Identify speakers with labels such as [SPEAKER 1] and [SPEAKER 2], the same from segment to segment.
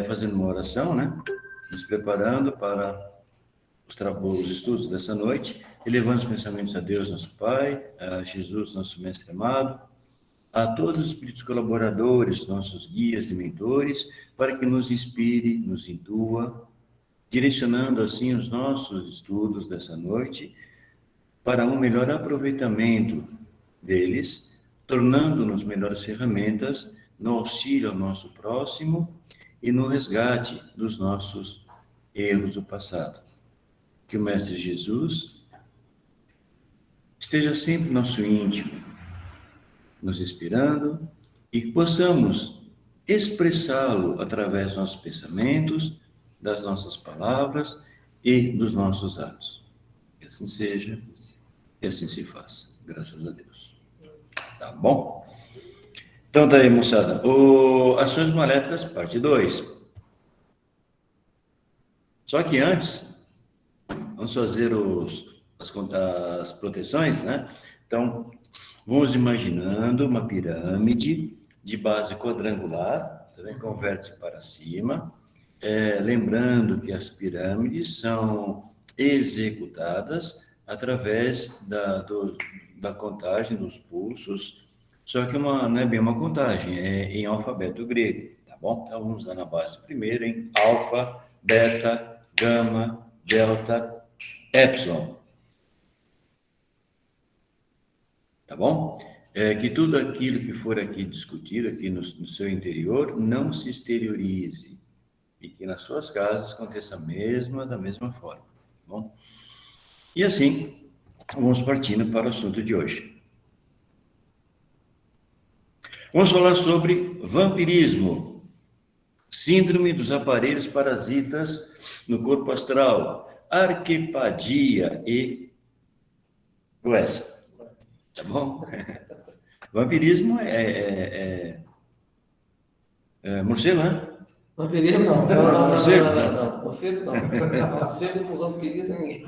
[SPEAKER 1] fazendo uma oração, né? Nos preparando para os estudos dessa noite, elevando os pensamentos a Deus, nosso Pai, a Jesus, nosso Mestre amado, a todos os espíritos colaboradores, nossos guias e mentores, para que nos inspire, nos intua, direcionando assim os nossos estudos dessa noite para um melhor aproveitamento deles, tornando-nos melhores ferramentas no auxílio ao nosso próximo e no resgate dos nossos erros do passado. Que o Mestre Jesus esteja sempre no nosso íntimo, nos inspirando e que possamos expressá-lo através dos nossos pensamentos, das nossas palavras e dos nossos atos. Que assim seja e assim se faça. Graças a Deus. Tá bom? Então tá aí, moçada. Ações Maléficas, parte 2. Só que antes, vamos fazer as proteções, né? Então, vamos imaginando uma pirâmide de base quadrangular, também converte-se para cima, lembrando que as pirâmides são executadas através da contagem dos pulsos, só que não é bem uma contagem, é em alfabeto grego, tá bom? Então, vamos lá na base primeiro em alfa, beta, gama, delta, epsilon. Tá bom? Que tudo aquilo que for aqui discutido, aqui no seu interior, não se exteriorize. E que nas suas casas aconteça da mesma forma. Tá bom? E assim, vamos partindo para o assunto de hoje. Vamos falar sobre vampirismo, síndrome dos aparelhos parasitas no corpo astral, arquepadia e goécia. Tá bom? Vampirismo é morcego, né?
[SPEAKER 2] Vampirismo não.
[SPEAKER 1] Morcego?
[SPEAKER 2] Não. Morcego não. Morcego com vampirismo ninguém.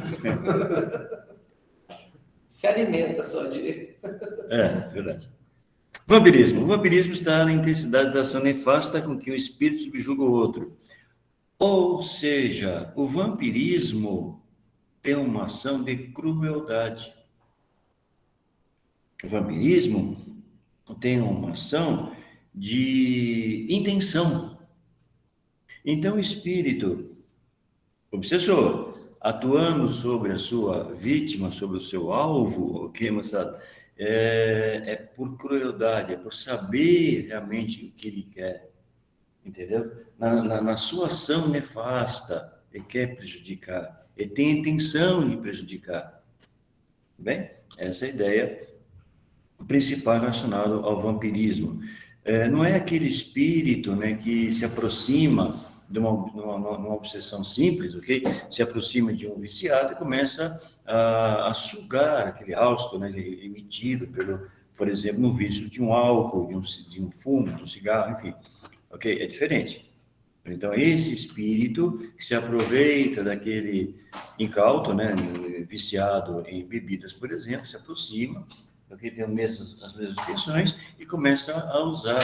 [SPEAKER 2] Se alimenta só de...
[SPEAKER 1] Verdade. Vampirismo. O vampirismo está na intensidade da ação nefasta com que o espírito subjuga o outro. Ou seja, o vampirismo tem uma ação de crueldade. O vampirismo tem uma ação de intenção. Então, o espírito obsessor, atuando sobre a sua vítima, sobre o seu alvo, ok, moçada? É por crueldade, é por saber realmente o que ele quer, entendeu? Na sua ação nefasta, ele quer prejudicar, ele tem a intenção de prejudicar. Bem, essa é a ideia principal relacionada ao vampirismo. Não é aquele espírito, né, que se aproxima de uma obsessão simples, ok? Se aproxima de um viciado e começa a sugar aquele hausto, né, emitido por exemplo, no vício de um álcool, de um fumo, de um cigarro, enfim, ok? É diferente. Então, esse espírito que se aproveita daquele incauto, né, viciado em bebidas, por exemplo, se aproxima, porque tem as mesmas intenções e começa a usar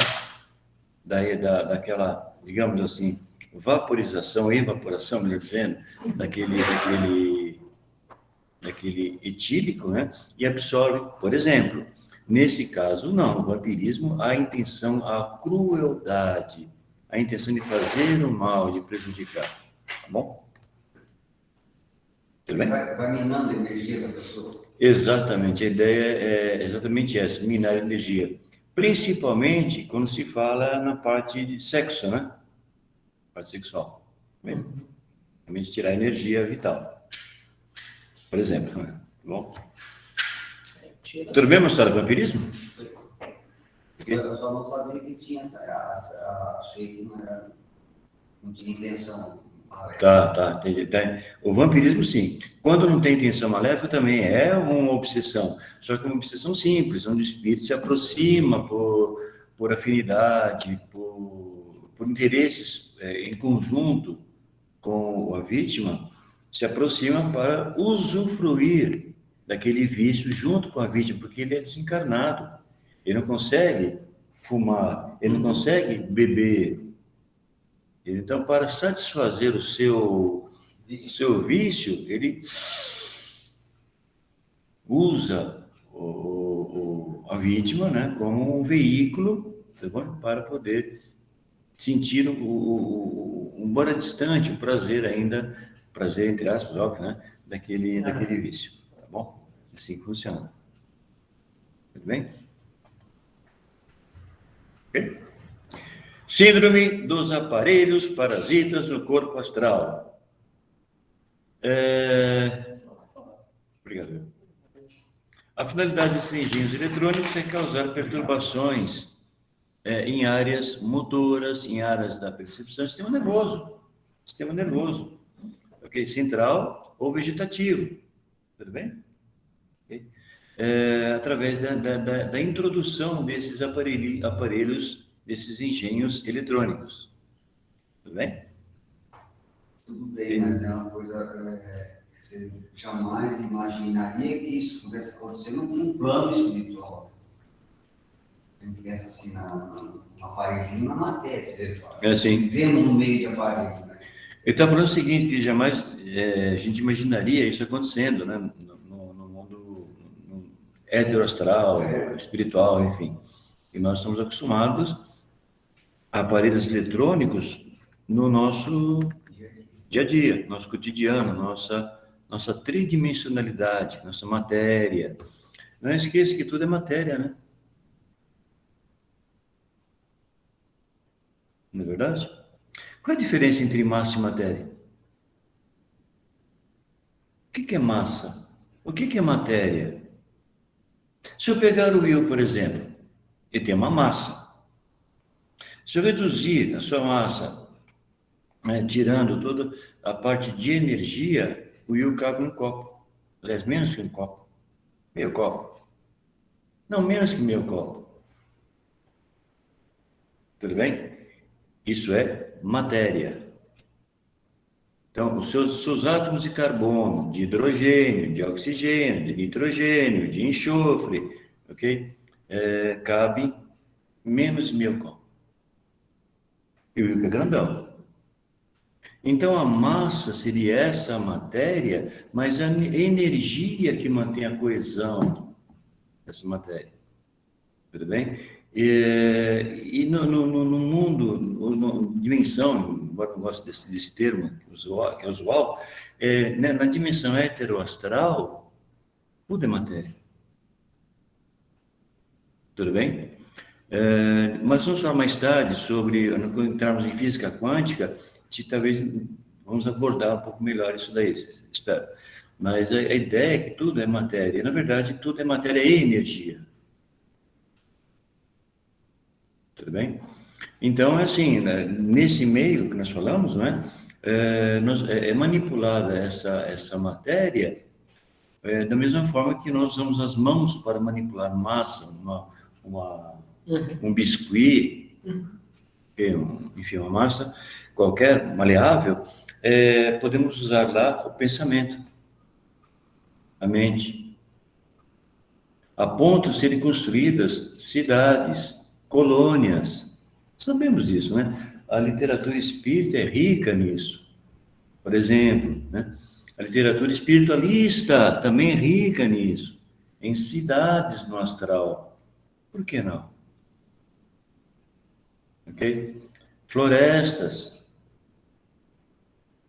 [SPEAKER 1] daquela, digamos assim, evaporação, melhor dizendo, daquele etílico, né, e absorve, por exemplo. Nesse caso, não, no vampirismo, a intenção, a crueldade, a intenção de fazer o mal, de prejudicar, tá bom? Tudo bem?
[SPEAKER 3] Vai minando a energia da pessoa.
[SPEAKER 1] Exatamente, a ideia é exatamente essa, minar a energia. Principalmente quando se fala na parte de sexo, né? Parte sexual. Bem, realmente tirar a energia vital. Por exemplo, né? Tá bom? Tudo bem, moçada? Vampirismo?
[SPEAKER 3] Eu só não sabia que tinha achei que não tinha intenção.
[SPEAKER 1] Tá, entendi. Tá. O vampirismo, sim. Quando não tem intenção maléfica, também é uma obsessão. Só que é uma obsessão simples, onde o espírito se aproxima por afinidade, por interesses em conjunto com a vítima, se aproxima para usufruir daquele vício junto com a vítima, porque ele é desencarnado. Ele não consegue fumar, ele não consegue beber, Então, para satisfazer o seu vício, ele usa a vítima, né, como um veículo, tá bom? Para poder sentir embora distante, o prazer ainda, prazer entre aspas, óbvio, né, daquele vício, tá bom? Assim funciona. Tudo bem? Ok? Síndrome dos aparelhos parasitas no corpo astral. Obrigado. A finalidade desses engenhos eletrônicos é causar perturbações em áreas motoras, em áreas da percepção, sistema nervoso, ok? Central ou vegetativo, tudo bem? Okay? Através da introdução desses aparelhos, desses engenhos eletrônicos, tudo bem?
[SPEAKER 3] Tudo bem, mas é uma coisa que você jamais imaginaria que isso pudesse acontecer num plano espiritual. A gente pensa assim no aparelhinho, na matéria espiritual.
[SPEAKER 1] Assim.
[SPEAKER 3] Vivemos no meio de aparelho, né?
[SPEAKER 1] Ele está falando o seguinte, que jamais a gente imaginaria isso acontecendo, né? No mundo heteroastral, espiritual, enfim. E nós estamos acostumados a aparelhos eletrônicos no nosso dia a dia, nosso cotidiano, nossa tridimensionalidade, nossa matéria. Não esqueça que tudo é matéria, né? Não é verdade? Qual é a diferença entre massa e matéria? O que é massa? O que é matéria? Se eu pegar o Will, por exemplo, ele tem uma massa. Se eu reduzir a sua massa, né, tirando toda a parte de energia, o Will cabe num copo. Aliás, menos que um copo. Meio copo. Não, menos que meio copo. Tudo bem? Isso é matéria. Então, os seus átomos de carbono, de hidrogênio, de oxigênio, de nitrogênio, de enxofre, ok? Cabe menos de meio copo. E o Will é grandão. Então, a massa seria essa matéria, mas a energia que mantém a coesão dessa matéria. Tudo bem? E no mundo, dimensão, embora eu não goste desse termo, que é usual, né, na dimensão heteroastral, tudo é matéria. Tudo bem? Mas vamos falar mais tarde sobre, quando entrarmos em física quântica, talvez vamos abordar um pouco melhor isso daí, espero. Mas a ideia é que tudo é matéria. Na verdade, tudo é matéria e energia. Tudo bem? Então, assim, né, nesse meio que nós falamos, né, é manipulada essa matéria da mesma forma que nós usamos as mãos para manipular massa, um biscuit, enfim, uma massa qualquer, maleável, podemos usar lá o pensamento, a mente, a ponto de serem construídas cidades, colônias. Sabemos disso, né? A literatura espírita é rica nisso. Por exemplo, né? A literatura espiritualista também é rica nisso, em cidades no astral. Por que não? Ok? Florestas,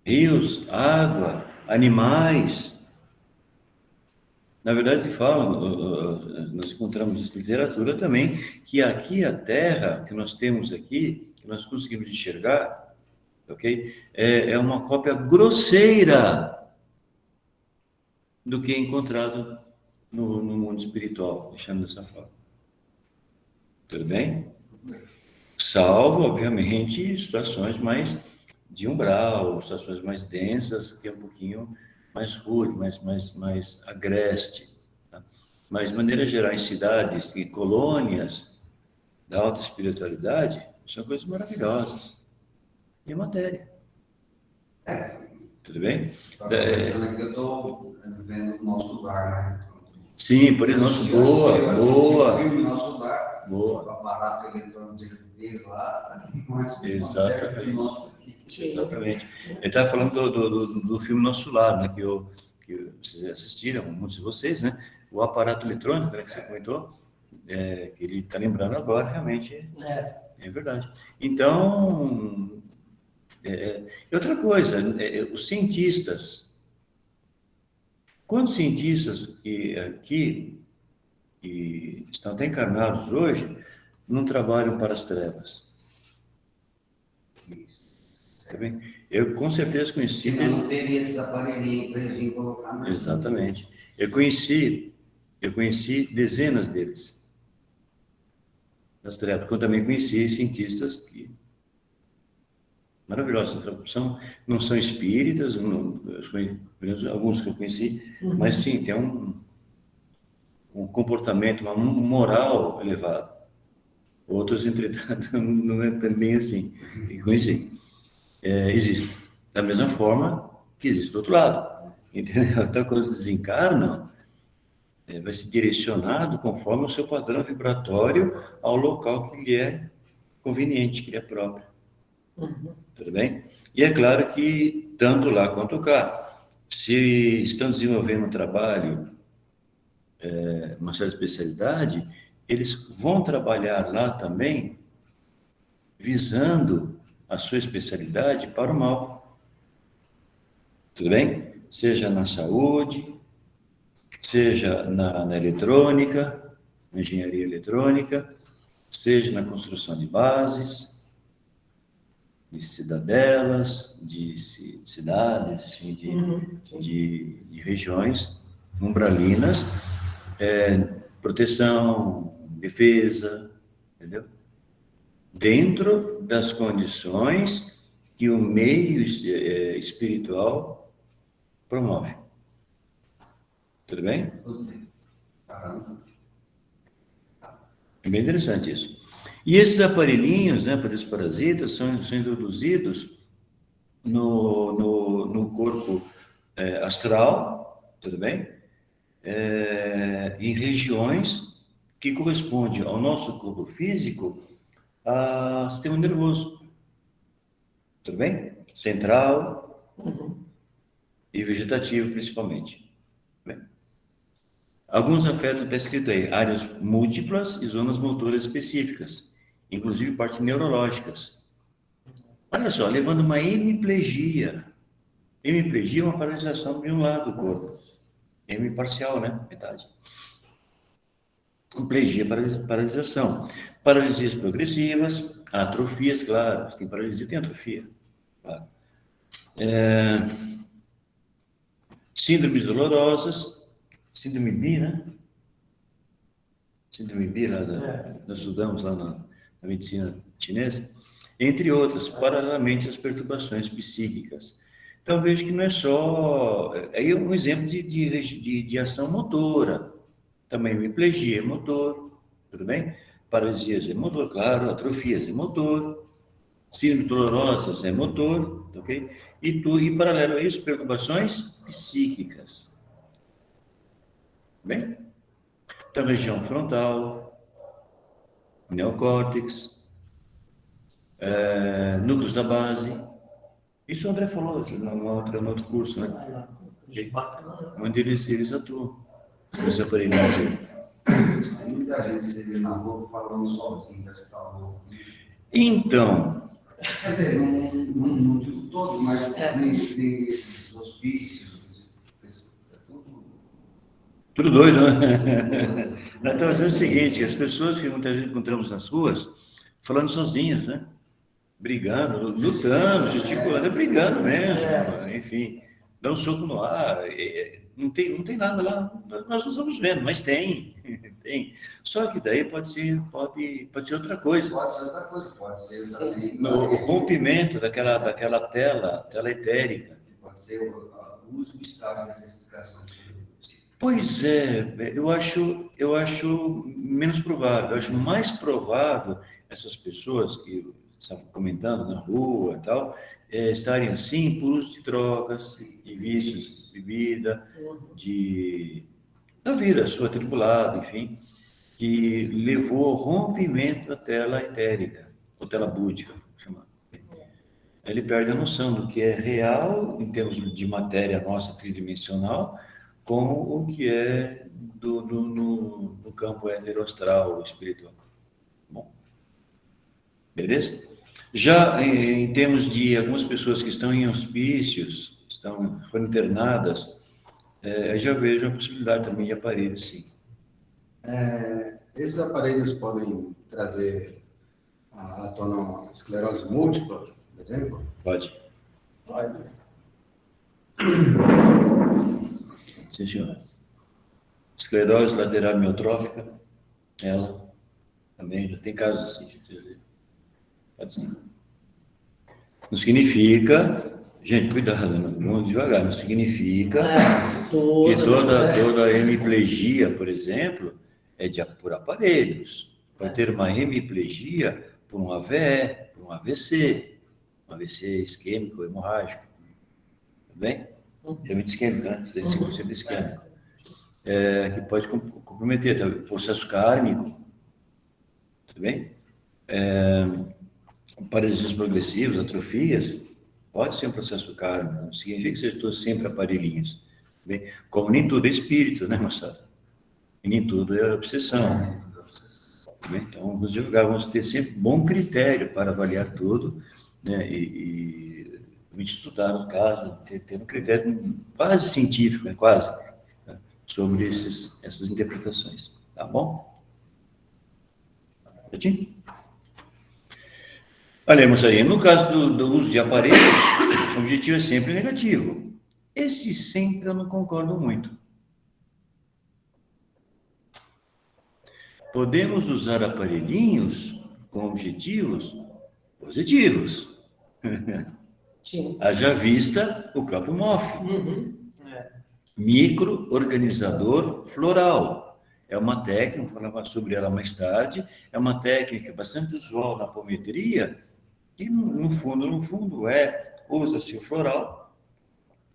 [SPEAKER 1] rios, água, animais. Na verdade, nós encontramos em literatura também, que aqui a Terra, que nós temos aqui, que nós conseguimos enxergar, ok? É uma cópia grosseira do que é encontrado no mundo espiritual, deixando dessa forma. Tudo bem? Salvo, obviamente, situações mais de umbral, situações mais densas, que é um pouquinho mais rude, mais agreste. Tá? Mas, de maneira geral, em cidades e colônias da alta espiritualidade, são coisas maravilhosas. E a matéria. Tudo bem?
[SPEAKER 3] Pensando aqui, eu estou vendo o nosso lugar, né?
[SPEAKER 1] Sim, por isso, nossa, boa.
[SPEAKER 3] Filme Nosso Lar, o
[SPEAKER 1] Boa.
[SPEAKER 3] aparato eletrônico que ele fez lá, mas
[SPEAKER 1] Exatamente. Exatamente. Ele estava falando do filme Nosso Lar, né, que vocês assistiram, muitos de vocês, né? O aparato eletrônico, né, que você comentou, que ele está lembrando agora, realmente é verdade. Então, e outra coisa, os cientistas, quantos cientistas que estão até encarnados hoje, não trabalham para as trevas? Tá bem? Eu com certeza conheci.
[SPEAKER 3] Senão não teria esses aparelhinhos para a gente colocar no.
[SPEAKER 1] Exatamente. Eu conheci dezenas deles nas trevas. Eu também conheci cientistas que maravilhosos, não são espíritas, alguns que eu conheci, mas sim, tem um comportamento, uma moral elevado. Outros, entretanto, não é também assim. E conheci. Existe. Da mesma forma que existe do outro lado. Entendeu? Então, quando eles desencarnam, vai ser direcionado conforme o seu padrão vibratório ao local que lhe é conveniente, que lhe é próprio. Tudo bem? E é claro que, tanto lá quanto cá, se estão desenvolvendo um trabalho, uma certa especialidade, eles vão trabalhar lá também visando a sua especialidade para o mal. Tudo bem? Seja na saúde, seja na eletrônica, na engenharia eletrônica, seja na construção de bases, de cidadelas, de cidades, de regiões umbralinas, proteção, defesa, entendeu? Dentro das condições que o meio espiritual promove. Tudo bem? É bem interessante isso. E esses aparelhinhos, né, para os parasitas, são introduzidos no corpo astral, tudo bem? Em regiões que correspondem ao nosso corpo físico, a sistema nervoso, tudo bem? Central e vegetativo, principalmente. Bem, alguns afetos, está escrito aí, áreas múltiplas e zonas motoras específicas, inclusive partes neurológicas. Olha só, levando uma hemiplegia. Hemiplegia é uma paralisação de um lado do corpo. Hemiparcial, né? Metade. Plegia, paralisação. Paralisias progressivas, atrofias, claro. Tem paralisia, tem atrofia. Claro. Síndromes dolorosas, síndrome BI, né? Síndrome BI, nós estudamos lá na medicina chinesa, entre outras, paralelamente às perturbações psíquicas. Então, vejo que não é só... Aí é um exemplo de ação motora. Também hemiplegia é motor, tudo bem? Paralisias é motor, claro, atrofias é motor, síndromes dolorosas é motor, ok? E paralelo a isso, perturbações psíquicas. Bem? Então, região frontal, neocórtex, núcleos da base. Isso o André falou no outro curso, né? Onde eles atuam. Os aparelhos aí.
[SPEAKER 3] Tem muita gente se vê na rua falando sozinho, parece que está louco.
[SPEAKER 1] Então,
[SPEAKER 3] Quer dizer, não digo todo, mas tem esses hospícios,
[SPEAKER 1] tudo doido, né? Nós estamos dizendo o seguinte, as pessoas que muitas vezes encontramos nas ruas, falando sozinhas, né? Brigando, lutando, gesticulando, brigando mesmo, enfim, dá um soco no ar, não tem nada lá, nós não estamos vendo, mas tem. Só que daí pode ser outra coisa.
[SPEAKER 3] Pode ser outra coisa, pode ser também.
[SPEAKER 1] O rompimento daquela tela etérica.
[SPEAKER 3] Pode ser o uso e estágio dessa explicação.
[SPEAKER 1] Pois é, eu acho menos provável, eu acho mais provável essas pessoas que estavam comentando na rua e tal, estarem assim por uso de drogas, de vícios, de bebida, de da vida, sua tripulada, enfim, que levou ao rompimento da tela etérica, ou tela búdica, chamada. Ele perde a noção do que é real, em termos de matéria nossa tridimensional, com o que é no campo heteroastral, espiritual. Bom, beleza? Já em termos de algumas pessoas que estão em hospícios, foram internadas, já vejo a possibilidade também de aparelhos, sim.
[SPEAKER 4] Esses aparelhos podem trazer à tona uma esclerose múltipla, por exemplo?
[SPEAKER 1] Pode.
[SPEAKER 2] Pode.
[SPEAKER 1] Sim, senhor. Esclerose lateral miotrófica, ela também já tem casos assim. Pode ser. Não significa, gente, cuidado, vamos devagar, não significa que toda hemiplegia, por exemplo, é por aparelhos. Pode ter uma hemiplegia por um AVE, por um AVC isquêmico, hemorrágico. Tudo bem? É muito isquêmico, né? 75% isquêmico. Que pode comprometer o processo kármico. Tudo bem? Paralisias progressivas, atrofias, pode ser um processo kármico. Não significa que sejam todos sempre aparelhinhos. Bem? Como nem tudo é espírito, né, moçada? E nem tudo é obsessão. Bem? Então, vamos ter sempre bom critério para avaliar tudo, né? E estudar o caso, ter um critério quase científico, né? Quase, né? Sobre essas interpretações. Tá bom? Certinho? Olha, moçadinha, no caso do uso de aparelhos, o objetivo é sempre negativo. Esse sempre eu não concordo muito. Podemos usar aparelhinhos com objetivos positivos.
[SPEAKER 2] Sim.
[SPEAKER 1] Haja vista o próprio MOF. Microorganizador floral. É uma técnica, vou falar sobre ela mais tarde, é uma técnica bastante usual na apometria, que no fundo usa-se o floral,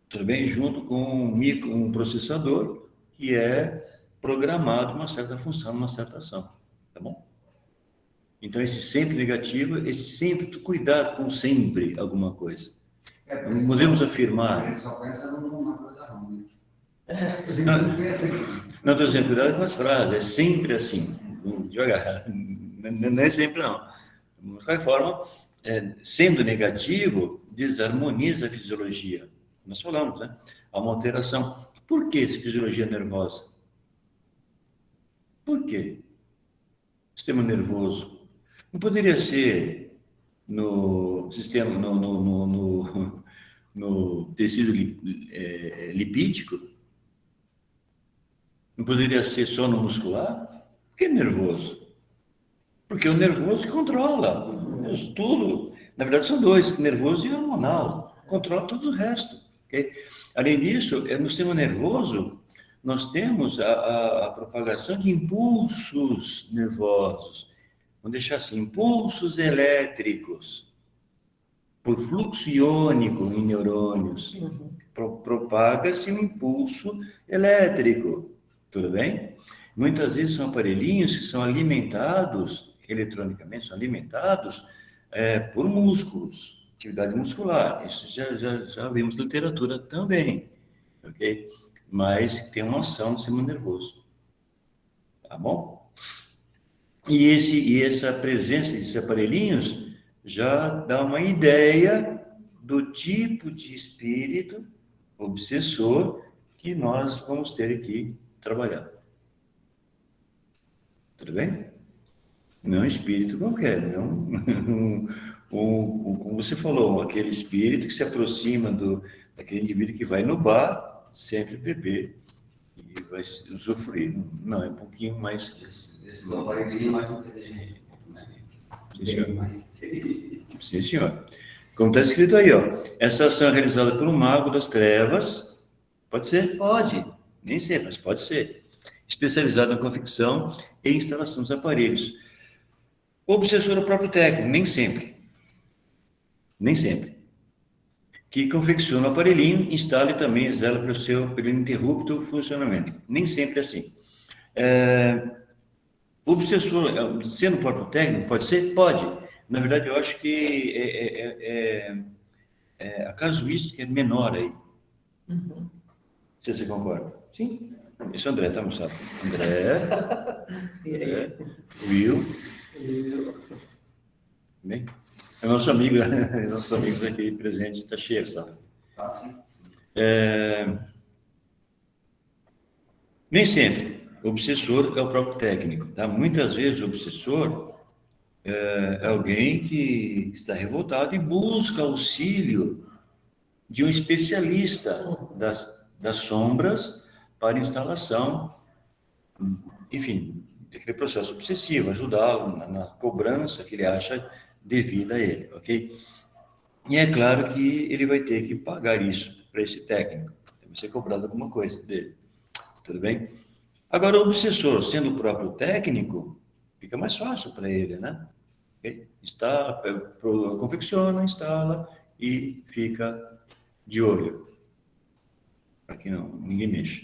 [SPEAKER 1] tudo bem, junto com um processador que é programado uma certa função, uma certa ação, tá bom? Então, esse sempre negativo, esse sempre, cuidado com sempre alguma coisa. Não podemos afirmar.
[SPEAKER 3] Ele só pensa numa coisa ruim.
[SPEAKER 1] Não estou dizendo, cuidado com as frases, é sempre assim, devagar, não é sempre não. De qualquer forma, sendo negativo, desarmoniza a fisiologia. Nós falamos, né? Há uma alteração. Por que fisiologia nervosa? Por quê? Sistema nervoso. Não poderia ser no sistema, no tecido lipídico? Não poderia ser só no muscular? Por que nervoso? Porque o nervoso controla tudo. Na verdade, são dois, nervoso e hormonal. Controla todo o resto. Okay? Além disso, no sistema nervoso, nós temos a propagação de impulsos nervosos. Vamos deixar assim, impulsos elétricos, por fluxo iônico em neurônios. Propaga-se um impulso elétrico. Tudo bem? Muitas vezes são aparelhinhos que são alimentados, eletronicamente, são alimentados por músculos, atividade muscular. Isso já vimos na literatura também, ok? Mas tem uma ação no sistema nervoso. Tá bom? E essa presença desses aparelhinhos já dá uma ideia do tipo de espírito obsessor que nós vamos ter aqui trabalhar. Tudo bem? Não é um espírito qualquer, não. Como você falou, aquele espírito que se aproxima daquele indivíduo que vai no bar, sempre beber e vai usufruir. Não, é um pouquinho mais...
[SPEAKER 3] Esse aparelhinho é mais inteligente.
[SPEAKER 1] Sim, senhor.
[SPEAKER 3] Mais inteligente.
[SPEAKER 1] Sim, senhor. Como está escrito aí, ó, essa ação é realizada por um mago das trevas. Pode ser? Pode. Nem sempre, mas pode ser. Especializado na confecção e instalação dos aparelhos. O obsessor é o próprio técnico, nem sempre. Nem sempre. que confecciona o aparelhinho, instala e também zela pelo ininterrupto funcionamento. Nem sempre é assim. O obsessor, sendo próprio técnico, pode ser? Pode. Na verdade, eu acho que a casuística é menor aí.
[SPEAKER 2] Uhum.
[SPEAKER 1] Se você concorda.
[SPEAKER 2] Sim.
[SPEAKER 1] Esse é o André, tá, moçada? André,
[SPEAKER 2] E aí?
[SPEAKER 1] Will,
[SPEAKER 2] E-
[SPEAKER 1] bem? É nosso amigo, nossos amigos aqui presentes, está cheio, sabe?
[SPEAKER 3] Tá assim.
[SPEAKER 1] Nem sempre. O obsessor é o próprio técnico, tá? Muitas vezes o obsessor é alguém que está revoltado e busca auxílio de um especialista das sombras para instalação, enfim, daquele processo obsessivo, ajudá-lo na cobrança que ele acha devida a ele, ok? E é claro que ele vai ter que pagar isso para esse técnico, vai ser cobrado alguma coisa dele, tudo bem? Agora, o obsessor, sendo o próprio técnico, fica mais fácil para ele, né? Okay? Confecciona, instala e fica de olho, para que ninguém mexa.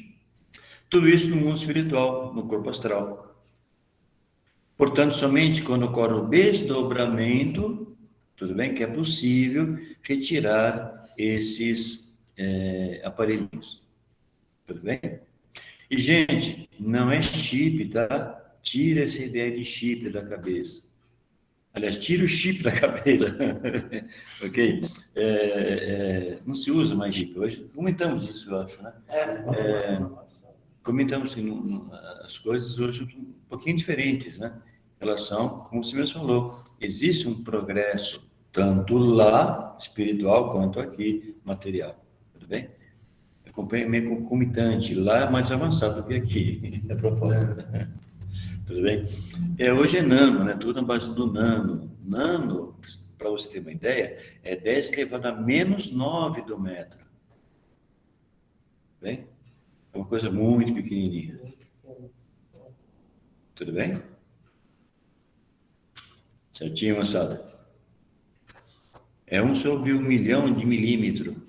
[SPEAKER 1] Tudo isso no mundo espiritual, no corpo astral. Portanto, somente quando ocorre o desdobramento, tudo bem, que é possível retirar esses aparelhos, tudo bem? E, gente, não é chip, tá? Tira essa ideia de chip da cabeça. Aliás, tira o chip da cabeça, ok? Não se usa mais chip. Hoje comentamos isso, eu acho, né? Comentamos que as coisas hoje são um pouquinho diferentes, né? Em relação, como você mesmo falou, existe um progresso, tanto lá, espiritual, quanto aqui, material. Tudo bem? É meio concomitante. Lá é mais avançado do que aqui, a proposta. Tudo bem? Hoje é nano, né? Tudo na base do nano. Nano, para você ter uma ideia, é 10 elevado a menos 9 do metro. Bem? É uma coisa muito pequenininha. Tudo bem? Certinho, moçada? É 1 sobre 1 milhão de milímetro.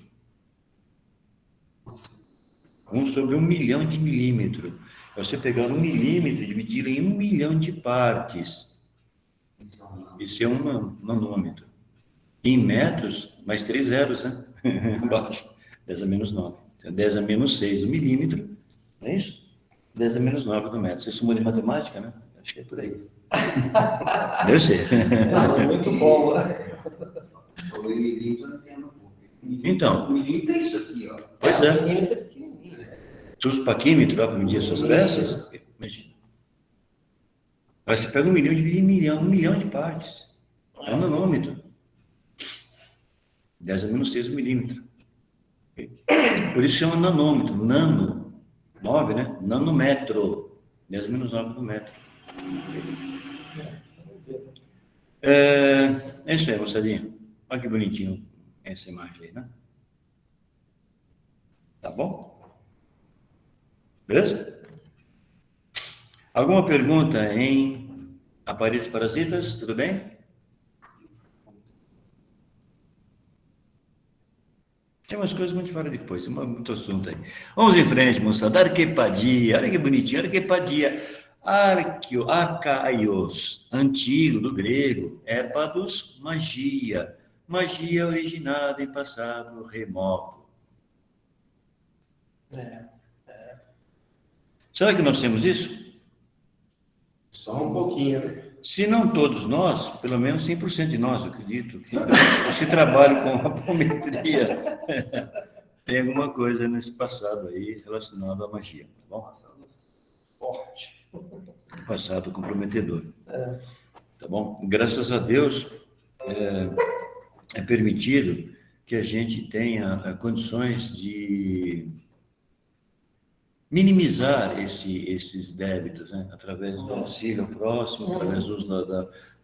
[SPEAKER 1] 1 sobre 1 milhão de milímetro. É você pegar 1 milímetro e dividi-lo em 1 milhão de partes. Isso é um nanômetro. Em metros, mais 3 zeros, né? Embaixo. 10 a menos 9. Então, 10 a menos 6 do milímetro. Não é isso? 10 a menos 9 do metro. Você sumou de matemática, né? Acho que é por aí. Deve ser.
[SPEAKER 2] Não, muito bom, né?
[SPEAKER 3] Falou em milímetro, eu entendo um pouco.
[SPEAKER 1] Então.
[SPEAKER 3] Milímetro é isso aqui, ó.
[SPEAKER 1] Pois é.
[SPEAKER 2] Milímetro é pequenininho, né?
[SPEAKER 1] Se usa o paquímetro para medir as suas peças, imagina. Aí você pega 1 milhão e divide em 1 milhão de partes. É um nanômetro. 10 a menos 6 milímetro. Por isso chama nanômetro. Nano, 9, né? Nanômetro. 10 a menos 9 do metro. É isso aí, moçadinha. Olha que bonitinho essa imagem aí, né? Tá bom? Beleza? Alguma pergunta em aparelhos parasitas? Tudo bem? Tem umas coisas muito fora depois, tem muito assunto aí. Vamos em frente, moçada. Arquepadia, olha que bonitinho. Arquepadia. Arcaios, antigo, do grego. Épados, magia. Magia originada em passado remoto. Será que nós temos isso?
[SPEAKER 4] Só um pouquinho, né?
[SPEAKER 1] Se não todos nós, pelo menos 100% de nós, eu acredito. Os que trabalham com apometria tem alguma coisa nesse passado aí relacionado à magia, tá bom?
[SPEAKER 2] Forte.
[SPEAKER 1] Passado comprometedor. Tá bom? Graças a Deus é permitido que a gente tenha condições de minimizar esses débitos, né? Através do auxílio ao próximo, através do uso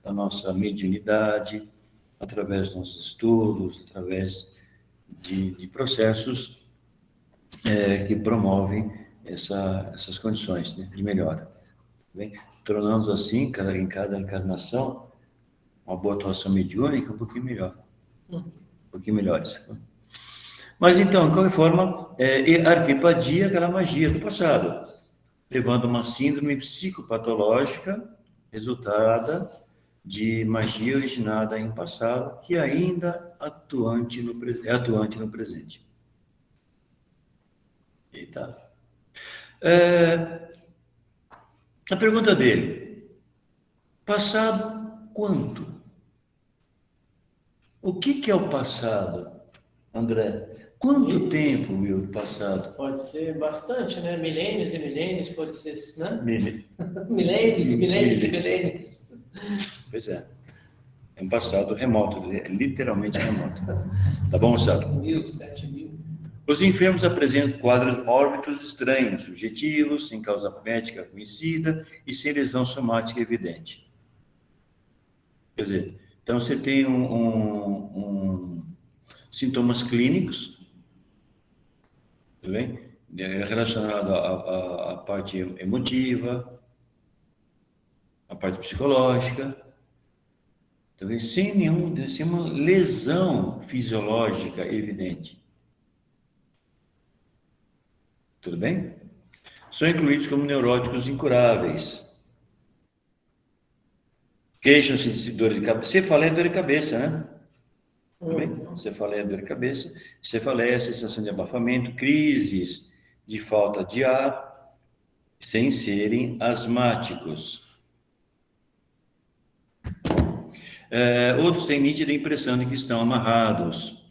[SPEAKER 1] da nossa mediunidade, através dos nossos estudos, através de processos que promovem essas condições, né, de melhora. Bem, tornando assim, em cada encarnação, uma boa atuação mediúnica um pouquinho melhor. Um pouquinho melhores. Mas então, de qualquer forma, arquipadia é aquela magia do passado, levando uma síndrome psicopatológica resultada de magia originada em passado, que ainda é atuante no presente. Eita. A pergunta dele: passado quanto? O que é o passado, André? Quanto tempo, meu, passado?
[SPEAKER 2] Pode ser bastante, né? Milênios e milênios, pode ser, né?
[SPEAKER 1] Mili.
[SPEAKER 2] Milênios e milênios e milênios.
[SPEAKER 1] Pois é. É um passado remoto, literalmente remoto. Tá bom, moçada?
[SPEAKER 2] 5.000, 7.000.
[SPEAKER 1] Os enfermos apresentam quadros mórbidos estranhos, subjetivos, sem causa médica conhecida e sem lesão somática evidente. Quer dizer, então você tem sintomas clínicos, tudo bem? Relacionado à parte emotiva, à parte psicológica, talvez sem uma lesão fisiológica evidente. Tudo bem? São incluídos como neuróticos incuráveis. Queixam-se de dor de cabeça. Cefaleia é dor de cabeça, né? Tudo bem? Cefaleia é dor de cabeça. Cefaleia é sensação de abafamento, crises de falta de ar, sem serem asmáticos. Outros têm nítida impressão de que estão amarrados.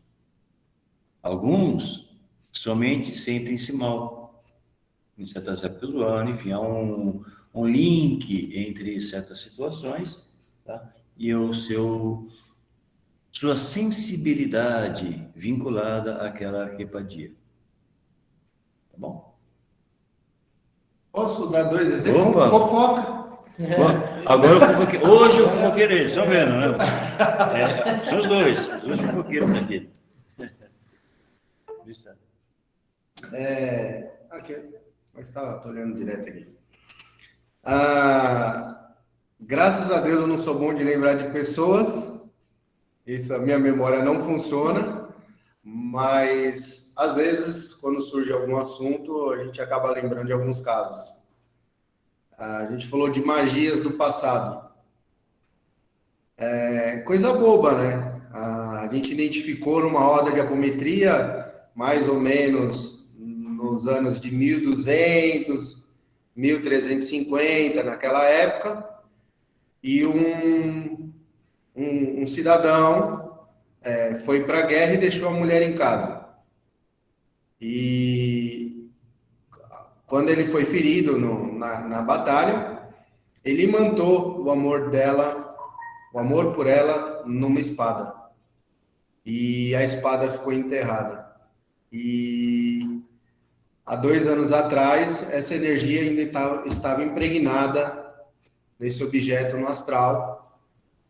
[SPEAKER 1] Alguns somente sentem-se mal em certas épocas do ano. Enfim, há um link entre certas situações, tá? E sua sensibilidade vinculada àquela arquipadia. Tá bom?
[SPEAKER 4] Posso dar 2 exemplos?
[SPEAKER 1] Opa!
[SPEAKER 4] Fofoca.
[SPEAKER 1] Agora eu fofoqueiro. Hoje eu fofoqueirei, só vendo, né? São os dois fofoqueiros aqui.
[SPEAKER 4] Aqui, mas estou olhando direto aqui. Graças a Deus eu não sou bom de lembrar de pessoas. Isso, a minha memória não funciona, mas às vezes, quando surge algum assunto, a gente acaba lembrando de alguns casos. A gente falou de magias do passado. Coisa boba, né? A gente identificou numa roda de apometria, mais ou menos nos anos de 1200, 1350, naquela época, e um cidadão foi para a guerra e deixou a mulher em casa. E quando ele foi ferido na batalha, ele imantou o amor por ela numa espada. E a espada ficou enterrada. E há 2 anos atrás, essa energia ainda estava impregnada nesse objeto no astral.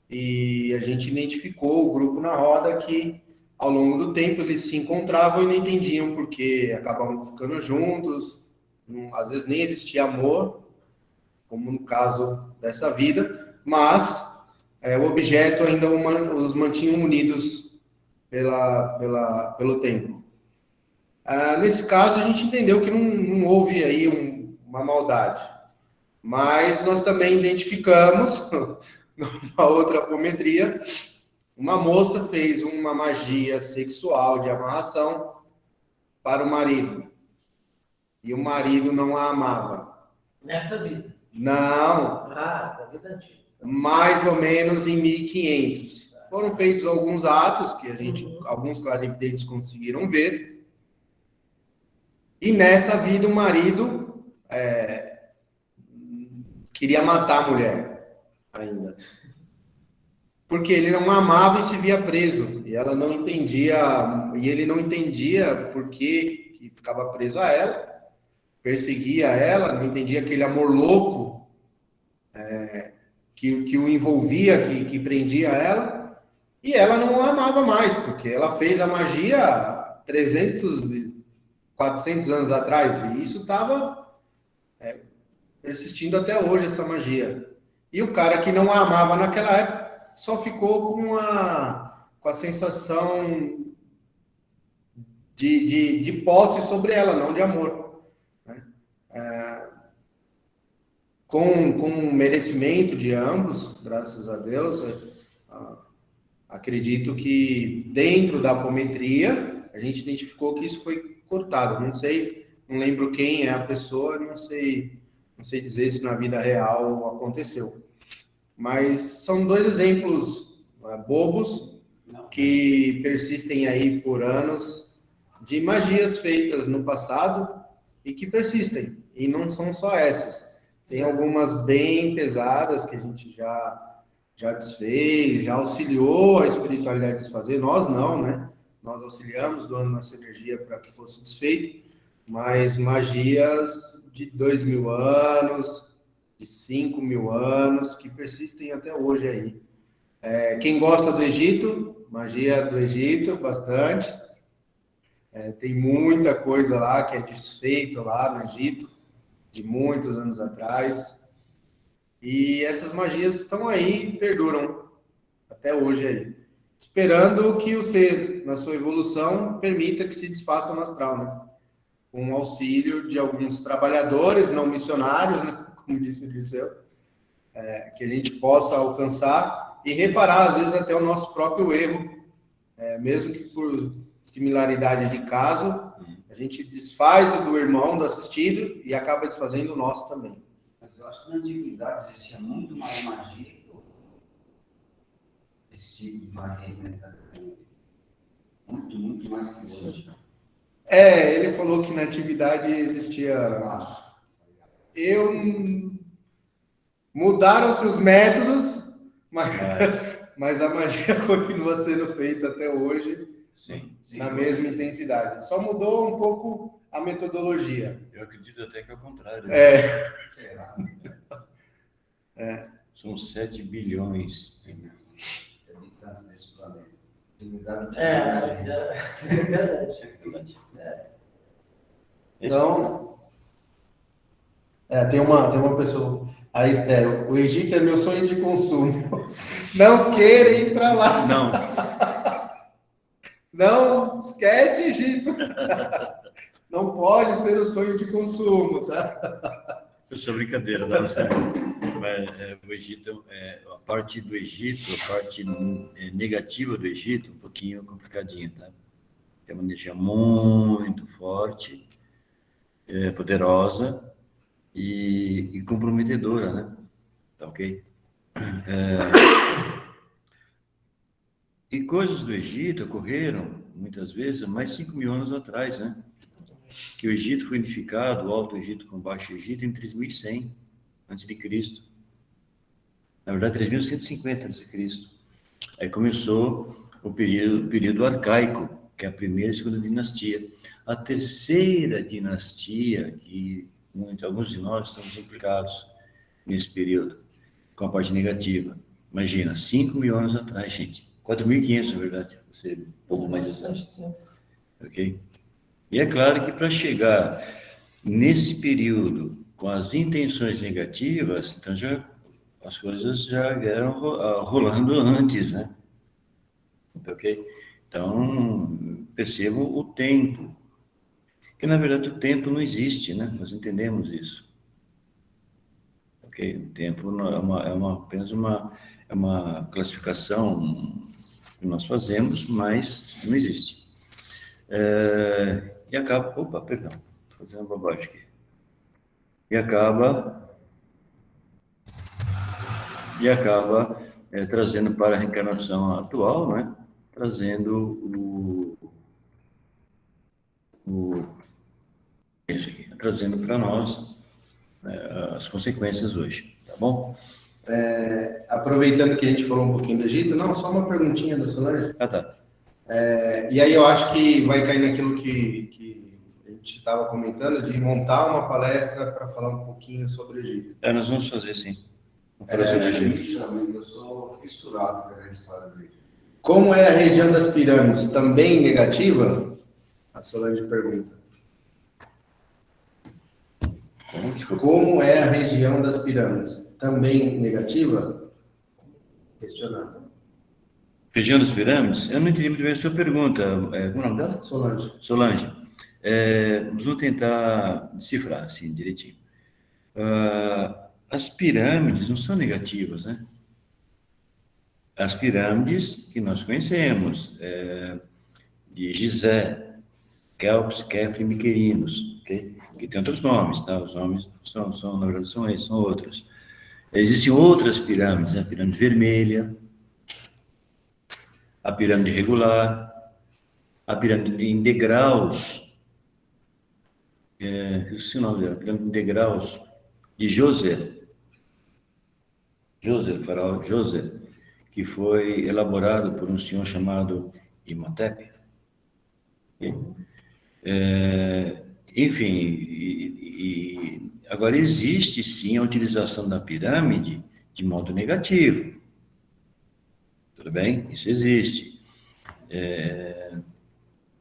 [SPEAKER 4] E a gente identificou o grupo na roda que, ao longo do tempo, eles se encontravam e não entendiam porque acabavam ficando juntos. Às vezes nem existia amor, como no caso dessa vida, mas o objeto ainda os mantinha unidos pelo tempo. Nesse caso, a gente entendeu que não houve aí uma maldade, mas nós também identificamos, numa outra apometria, uma moça fez uma magia sexual de amarração para o marido, e o marido não a amava.
[SPEAKER 2] Nessa vida?
[SPEAKER 4] Não.
[SPEAKER 2] Da vida antiga.
[SPEAKER 4] Mais ou menos em 1500. Foram feitos alguns atos que alguns clarividentes conseguiram ver. E nessa vida o marido queria matar a mulher ainda. Porque ele não amava e se via preso. E ela não entendia, e ele não entendia por que ficava preso a ela, perseguia ela, não entendia aquele amor louco que o envolvia, que prendia ela, e ela não o amava mais, porque ela fez a magia 300, 400 anos atrás, e isso estava persistindo até hoje, essa magia. E o cara que não a amava naquela época só ficou com a sensação de posse sobre ela, não de amor. Né? Com merecimento de ambos, graças a Deus, acredito que dentro da apometria, a gente identificou que isso foi cortado. Não sei, não lembro quem é a pessoa, não sei dizer se na vida real aconteceu. Mas são dois exemplos bobos que persistem aí por anos de magias feitas no passado e que persistem. E não são só essas. Tem algumas bem pesadas que a gente já desfez, já auxiliou a espiritualidade a desfazer. Nós não, né? Nós auxiliamos, doando nossa energia para que fosse desfeito, mas magias de 2.000 anos, de 5.000 anos, que persistem até hoje aí. Quem gosta do Egito, magia do Egito, bastante. Tem muita coisa lá que é desfeita lá no Egito, de muitos anos atrás. E essas magias estão aí, perduram até hoje aí. Esperando que o ser, na sua evolução, permita que se desfaça no astral, né? Com o auxílio de alguns trabalhadores não missionários, né? Como disse o Liceu, que a gente possa alcançar e reparar, às vezes, até o nosso próprio erro, mesmo que por similaridade de caso, a gente desfaz o do irmão, do assistido, e acaba desfazendo o nosso também.
[SPEAKER 3] Mas eu acho que na antiguidade existia muito mais magia que esse tipo de magia, né? Muito, muito mais que hoje.
[SPEAKER 4] Ele falou que na antiguidade existia... Mudaram-se os métodos, mas a magia continua sendo feita até hoje.
[SPEAKER 1] Sim.
[SPEAKER 4] Na mesma intensidade. Só mudou um pouco a metodologia.
[SPEAKER 1] Eu acredito até que é o contrário.
[SPEAKER 3] Será?
[SPEAKER 1] São 7 bilhões.
[SPEAKER 3] De habitantes desse planeta. Verdade.
[SPEAKER 4] Então, tem uma pessoa, a Esther, o Egito é meu sonho de consumo. Não queira ir para lá. Não esquece Egito. Não pode ser o sonho de consumo, tá?
[SPEAKER 1] Isso é brincadeira, tá? Mas, o Egito, a parte do Egito, a parte negativa do Egito, um pouquinho complicadinha, tá? Tem uma energia muito forte, poderosa e comprometedora, né? Tá ok? E coisas do Egito ocorreram, muitas vezes, há mais de 5.000 anos atrás, né? Que o Egito foi unificado, o Alto Egito com o Baixo Egito, em 3100 a.C. Na verdade, 3.150 a.C. Aí começou o período arcaico, que é a primeira e segunda dinastia. A terceira dinastia, que alguns de nós estamos implicados nesse período, com a parte negativa. Imagina, 5.000 anos atrás, gente. 4.500, na verdade, você um pouco mais distante. Ok? E é claro que para chegar nesse período com as intenções negativas, então as coisas já vieram rolando antes, né? Ok? Então, percebam o tempo, que na verdade o tempo não existe, né? Nós entendemos isso. Ok? O tempo apenas uma classificação que nós fazemos, mas não existe. E acaba... Opa, perdão, estou fazendo bobagem aqui. E acaba trazendo para a reencarnação atual, né? Trazendo trazendo para nós as consequências hoje, tá bom?
[SPEAKER 4] Aproveitando que a gente falou um pouquinho do Egito, não, só uma perguntinha da Solange.
[SPEAKER 1] Tá.
[SPEAKER 4] E aí eu acho que vai cair naquilo que a gente estava comentando, de montar uma palestra para falar um pouquinho sobre o Egito.
[SPEAKER 1] Nós vamos fazer, sim.
[SPEAKER 3] Eu sou fissurado pela história do Egito.
[SPEAKER 4] Como é a região das pirâmides? Também negativa? A Solange pergunta. Como é a região das pirâmides? Também negativa? Questionando.
[SPEAKER 1] Região das pirâmides? Eu não entendi muito bem a sua pergunta. Como é o nome dela?
[SPEAKER 4] Solange.
[SPEAKER 1] Solange. Vamos tentar decifrar assim direitinho. As pirâmides não são negativas, né? As pirâmides que nós conhecemos, de Gizé, Quéops, Quefre e Miquerinos, okay? Que tem outros nomes, tá? Os nomes na verdade, são esses, são outros. Existem outras pirâmides, né? A pirâmide vermelha, a pirâmide regular, a pirâmide em degraus, esqueci o nome dela, a pirâmide em degraus de Djoser, faraó Djoser, que foi elaborado por um senhor chamado Imhotep. Enfim, agora existe sim a utilização da pirâmide de modo negativo. Tudo bem? Isso existe.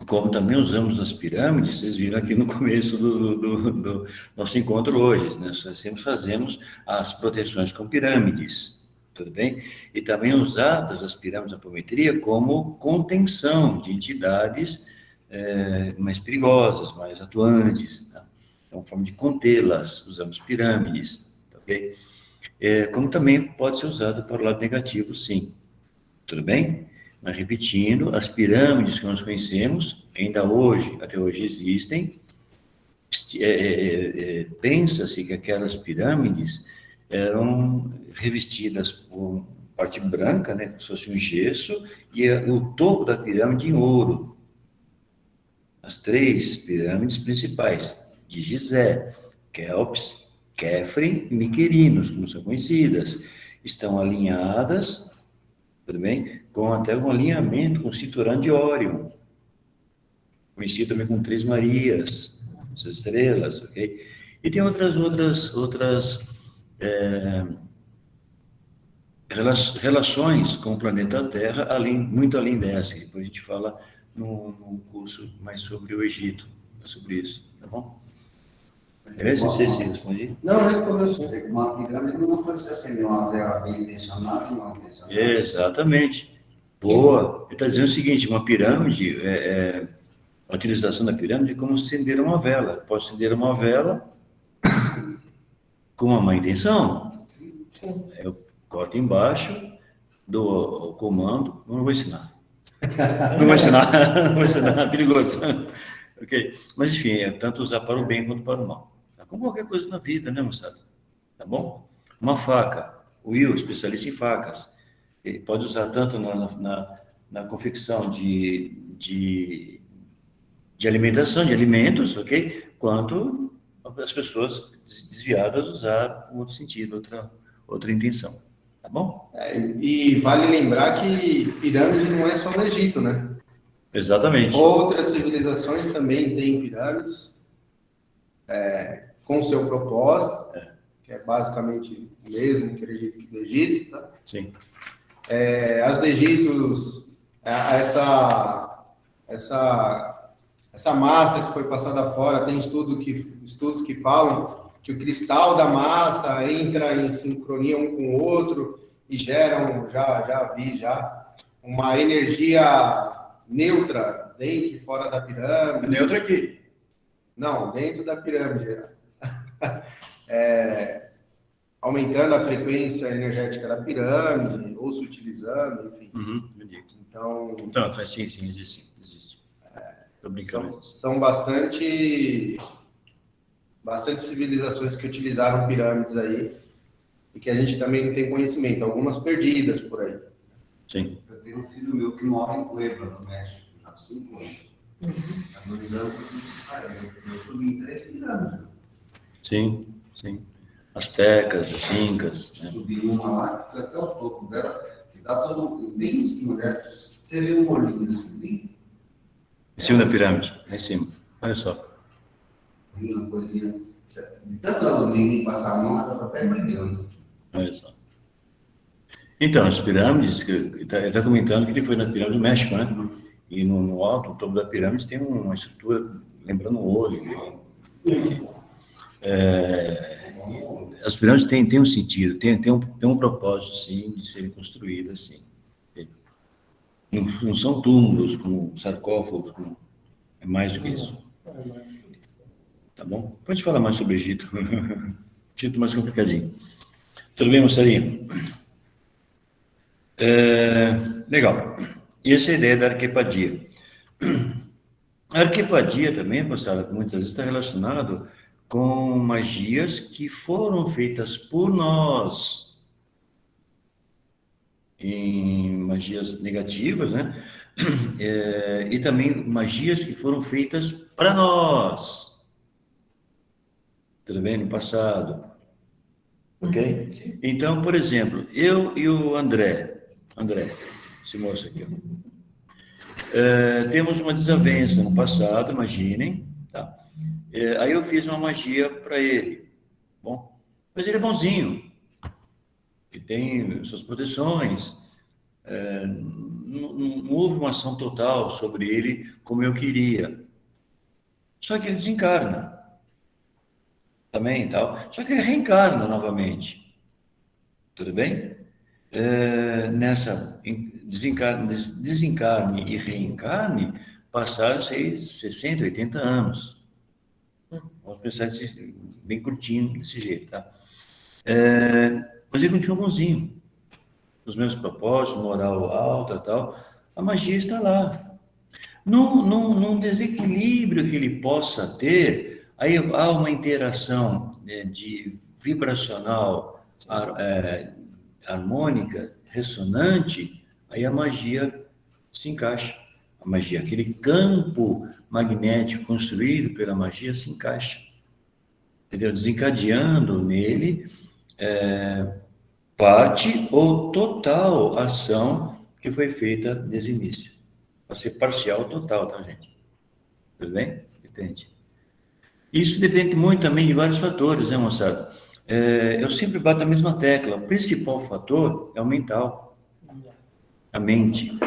[SPEAKER 1] Como também usamos as pirâmides, vocês viram aqui no começo do nosso encontro hoje, né? Nós sempre fazemos as proteções com pirâmides, tudo bem? E também usadas as pirâmides da apometria como contenção de entidades mais perigosas, mais atuantes, tá? É uma forma de contê-las, usamos pirâmides, tá, ok? Como também pode ser usado para o lado negativo, sim, tudo bem? Mas repetindo, as pirâmides que nós conhecemos, ainda hoje, até hoje existem, pensa-se que aquelas pirâmides eram revestidas por parte branca, né, como se fosse um gesso, e o topo da pirâmide em ouro. As 3 pirâmides principais, de Gizé, Quéops, Quefre e Miquerinos, como são conhecidas, estão alinhadas, tudo bem? Com até um alinhamento com o cinturão de Órion, conhecido também como 3 Marias, as estrelas, ok? E tem outras relações com o planeta Terra, muito além dessa. Depois a gente fala num curso mais sobre o Egito, sobre isso, tá bom? Beleza? Não sei se respondi.
[SPEAKER 4] Não, respondeu sim.
[SPEAKER 3] Uma pirâmide não pode ser acender uma vela bem intencionada e mal intencionada.
[SPEAKER 1] Exatamente. Boa. Ele está dizendo o seguinte, uma pirâmide, a utilização da pirâmide é como acender uma vela. Pode acender uma vela com uma má intenção. Eu corto embaixo, dou o comando, não vou ensinar. Não vou ensinar, é perigoso. Ok? Mas, enfim, é tanto usar para o bem quanto para o mal. Tá? Como qualquer coisa na vida, né, moçada? Tá bom? Uma faca. O Will, especialista em facas, ele pode usar tanto na confecção de alimentação, de alimentos, ok? Quanto as pessoas desviadas usar um outro sentido, outra intenção. Tá bom?
[SPEAKER 4] E vale lembrar que pirâmide não é só no Egito, né?
[SPEAKER 1] Exatamente.
[SPEAKER 4] Outras civilizações também têm pirâmides com seu propósito, que é basicamente o mesmo que acredito que do Egito, tá?
[SPEAKER 1] Sim.
[SPEAKER 4] As do Egito, essa massa que foi passada fora, tem estudos que falam que o cristal da massa entra em sincronia um com o outro e geram, já vi uma energia neutra dentro e fora da pirâmide.
[SPEAKER 1] Neutra aqui.
[SPEAKER 4] Não, dentro da pirâmide. Aumentando a frequência energética da pirâmide, ou se utilizando, enfim.
[SPEAKER 1] Então, sim, existe. Tô brincando.
[SPEAKER 4] São bastante civilizações que utilizaram pirâmides aí, e que a gente também não tem conhecimento, algumas perdidas por aí.
[SPEAKER 1] Sim.
[SPEAKER 3] Eu tenho um filho meu que mora em Puebla, no México, há 5 anos. Há 2 anos eu subi em 3 pirâmides.
[SPEAKER 1] Sim. Astecas, os incas. Né?
[SPEAKER 3] Subi uma lá, que foi até o topo dela, que está todo bem em cima, né? Você vê um olhinho assim, bem...
[SPEAKER 1] Em cima da pirâmide, lá em cima. Olha só.
[SPEAKER 3] Uma coisinha... De tanto alumínio passar a mão, ela está até brilhando.
[SPEAKER 1] Olha só. Então, as pirâmides, ele está comentando que ele foi na pirâmide do México, né? E no alto, no topo da pirâmide, tem uma estrutura, lembrando um olho, enfim. As pirâmides têm um sentido, tem um propósito, sim, de serem construídas, sim. Não são túmulos, como sarcófagos, é mais do que isso. Tá bom? Pode falar mais sobre o Egito. Egito mais complicadinho. Tudo bem, moçadinha? Legal. E essa é a ideia da arquepadia. A arquepadia também, moçada, muitas vezes está relacionado com magias que foram feitas por nós, em magias negativas, né? E também magias que foram feitas para nós. Tudo bem? No passado. Ok? Então, por exemplo, eu e o André, esse moço aqui, temos uma desavença no passado, imaginem, tá? Aí eu fiz uma magia para ele. Bom, mas ele é bonzinho, ele tem suas proteções, não houve uma ação total sobre ele como eu queria. Só que ele desencarna também, tal. Só que ele reencarna novamente. Tudo bem? Nessa desencarne e reencarne, passaram-se aí 60, 80 anos. Vamos pensar bem curtinho, desse jeito, tá? Mas ele continua bonzinho. Os meus propósitos, moral alta, tal. A magia está lá. Num desequilíbrio que ele possa ter, aí há uma interação, né, de vibracional, harmônica, ressonante, aí a magia se encaixa. A magia, aquele campo magnético construído pela magia se encaixa. Entendeu? Desencadeando nele parte ou total ação que foi feita desde o início. Pode ser parcial ou total, tá, gente? Tudo bem? Depende. Isso depende muito também de vários fatores, né, moçada? Eu sempre bato na mesma tecla. O principal fator é o mental. A mente.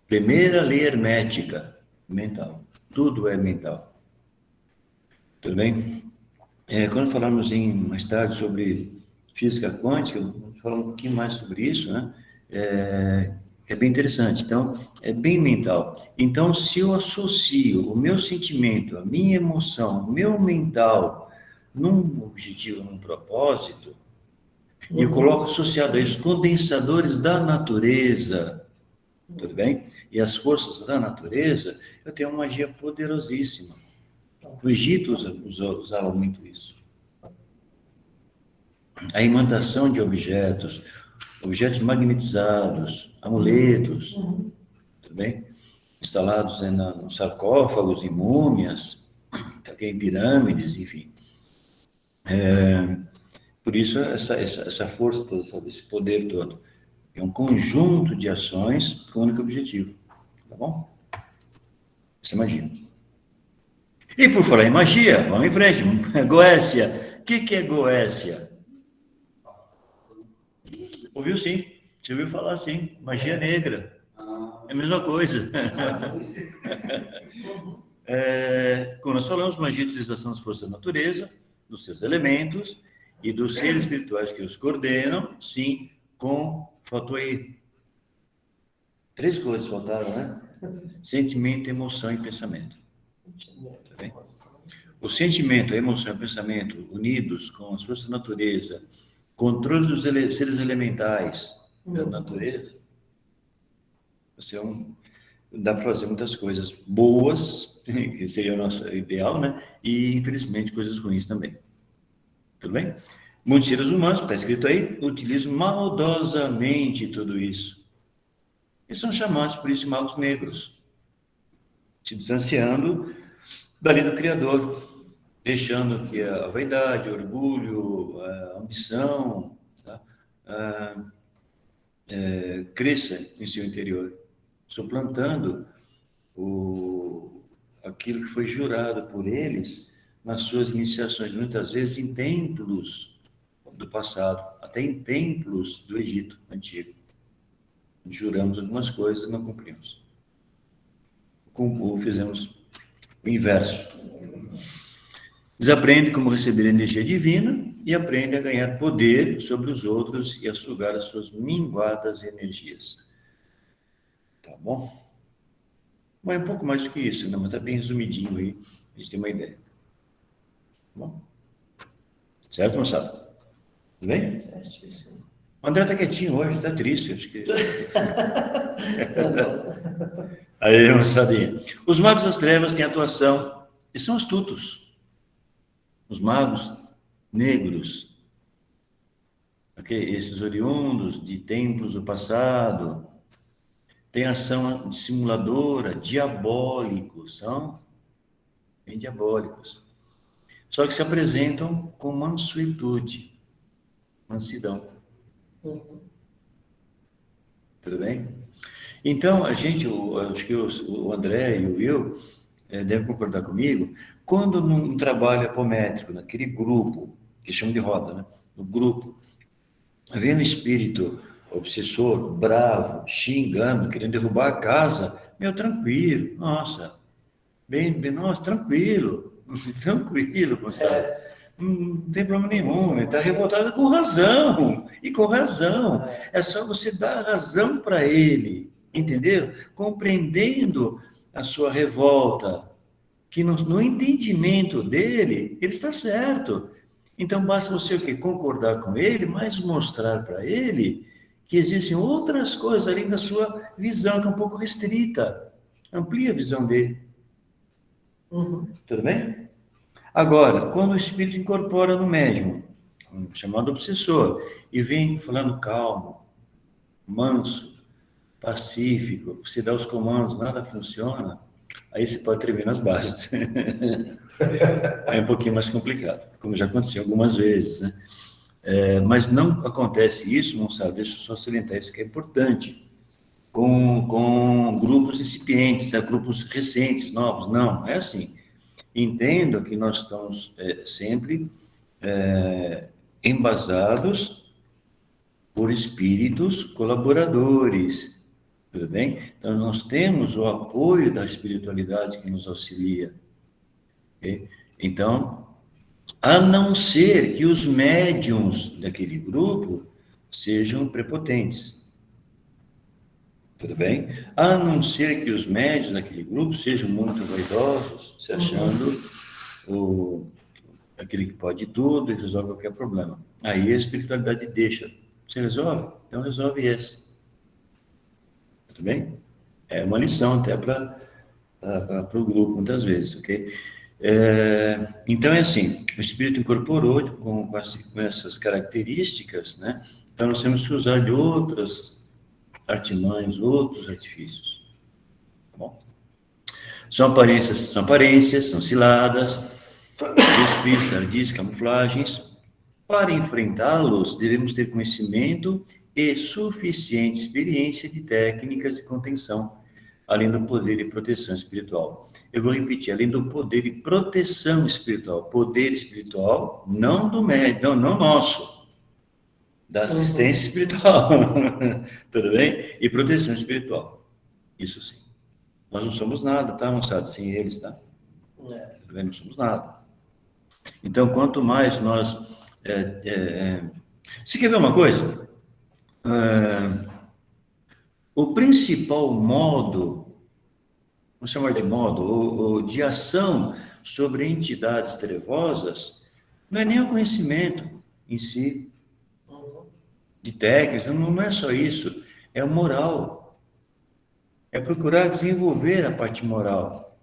[SPEAKER 1] Primeira lei hermética, mental. Tudo é mental. Tudo bem? Quando falarmos mais tarde sobre física quântica, vamos falar um pouquinho mais sobre isso, né? É bem interessante. Então, é bem mental. Então, se eu associo o meu sentimento, a minha emoção, o meu mental, num objetivo, num propósito, e eu coloco associado a isso condensadores da natureza, tudo bem? E as forças da natureza, eu tenho uma magia poderosíssima. O Egito usava muito isso. A imantação de objetos magnetizados, amuletos, tudo bem? Instalados nos sarcófagos, em múmias, em pirâmides, enfim. Por isso, essa força toda, esse poder todo. É um conjunto de ações com o único objetivo. Tá bom? Isso é magia. E por falar em magia, vamos em frente. Goécia. O que é Goécia? Ouviu sim. Você ouviu falar sim. Magia negra. É a mesma coisa. Quando nós falamos magia de utilização das forças da natureza, dos seus elementos e dos seres espirituais que os coordenam, sim, faltou aí 3 coisas faltaram, né? Sentimento, emoção e pensamento. Tá bem? O sentimento, a emoção e o pensamento unidos com as forças da natureza, controle dos seres elementais da natureza, dá para fazer muitas coisas boas, que seria o nosso ideal, né? E, infelizmente, coisas ruins também. Tudo bem? Muitos seres humanos, está escrito aí, utilizam maldosamente tudo isso. E são chamados, por isso, de magos negros, se distanciando da lei do Criador, deixando que a vaidade, o orgulho, a ambição, tá? Cresça em seu interior, suplantando aquilo que foi jurado por eles nas suas iniciações, muitas vezes em templos do passado, até em templos do Egito antigo. Juramos algumas coisas e não cumprimos. Fizemos o inverso. Desaprende como receber energia divina e aprende a ganhar poder sobre os outros e a sugar as suas minguadas energias. Tá bom? Bom, é um pouco mais do que isso, né? Mas tá bem resumidinho aí, a gente tem uma ideia. Tá bom? Certo, moçada? Tudo bem?
[SPEAKER 2] Certíssimo.
[SPEAKER 1] O André tá quietinho hoje, tá triste, acho que...
[SPEAKER 2] Tá bom.
[SPEAKER 1] Aí, moçadinha. Os magos das trevas têm atuação, e são astutos. Os magos negros, ok? Esses oriundos de templos do passado, têm ação dissimuladora, diabólicos, são bem diabólicos. Só que se apresentam com mansuetude, mansidão.
[SPEAKER 2] Uhum.
[SPEAKER 1] Tudo bem? Então, a gente, acho que o André e o Will devem concordar comigo, quando num trabalho apométrico, naquele grupo, que chamam de roda, né? No grupo, vem um espírito obsessor, bravo, xingando, querendo derrubar a casa, meu, tranquilo, nossa, nossa, tranquilo, tranquilo, moçada. Não tem problema nenhum, ele está revoltado com razão, e com razão. É só você dar razão para ele, entendeu? Compreendendo a sua revolta, que no entendimento dele, ele está certo. Então, basta você o quê? Concordar com ele, mas mostrar para ele que existem outras coisas além da sua visão, que é um pouco restrita. Amplia a visão dele.
[SPEAKER 2] Uhum.
[SPEAKER 1] Tudo bem? Agora, quando o espírito incorpora no médium, um chamado obsessor, e vem falando calmo, manso, pacífico, se dá os comandos, nada funciona, aí você pode tremer nas bases. É um pouquinho mais complicado, como já aconteceu algumas vezes, né? Mas não acontece isso, moçada, deixa eu só salientar isso que é importante, com grupos incipientes, grupos recentes, novos, não, é assim. Entendo que nós estamos sempre embasados por espíritos colaboradores, tudo bem? Então, nós temos o apoio da espiritualidade que nos auxilia, ok? Então, a não ser que os médiuns daquele grupo sejam prepotentes, tudo bem? A não ser que os médiuns daquele grupo sejam muito vaidosos, se achando aquele que pode tudo e resolve qualquer problema. Aí a espiritualidade deixa. Você resolve? Então resolve esse. Tudo bem? É uma lição até para o grupo, muitas vezes, ok? Então é assim, o espírito incorporou com essas características, né? Então nós temos que usar de outras artimanhas, outros artifícios. Tá bom? São aparências, são ciladas, espíritos, ardis, camuflagens. Para enfrentá-los, devemos ter conhecimento e suficiente experiência de técnicas de contenção, além do poder e proteção espiritual. Eu vou repetir, além do poder e proteção espiritual. Poder espiritual, não do médium, não nosso, da assistência espiritual. Tudo bem? E proteção espiritual. Isso sim. Nós não somos nada, tá, moçada? Sem eles, tá? Tudo bem? Não somos nada. Então, quanto mais nós... Você quer ver uma coisa? O principal modo, vamos chamar de modo, ou de ação sobre entidades trevosas, não é nem o conhecimento em si, de técnicas, não é só isso, é o moral. É procurar desenvolver a parte moral.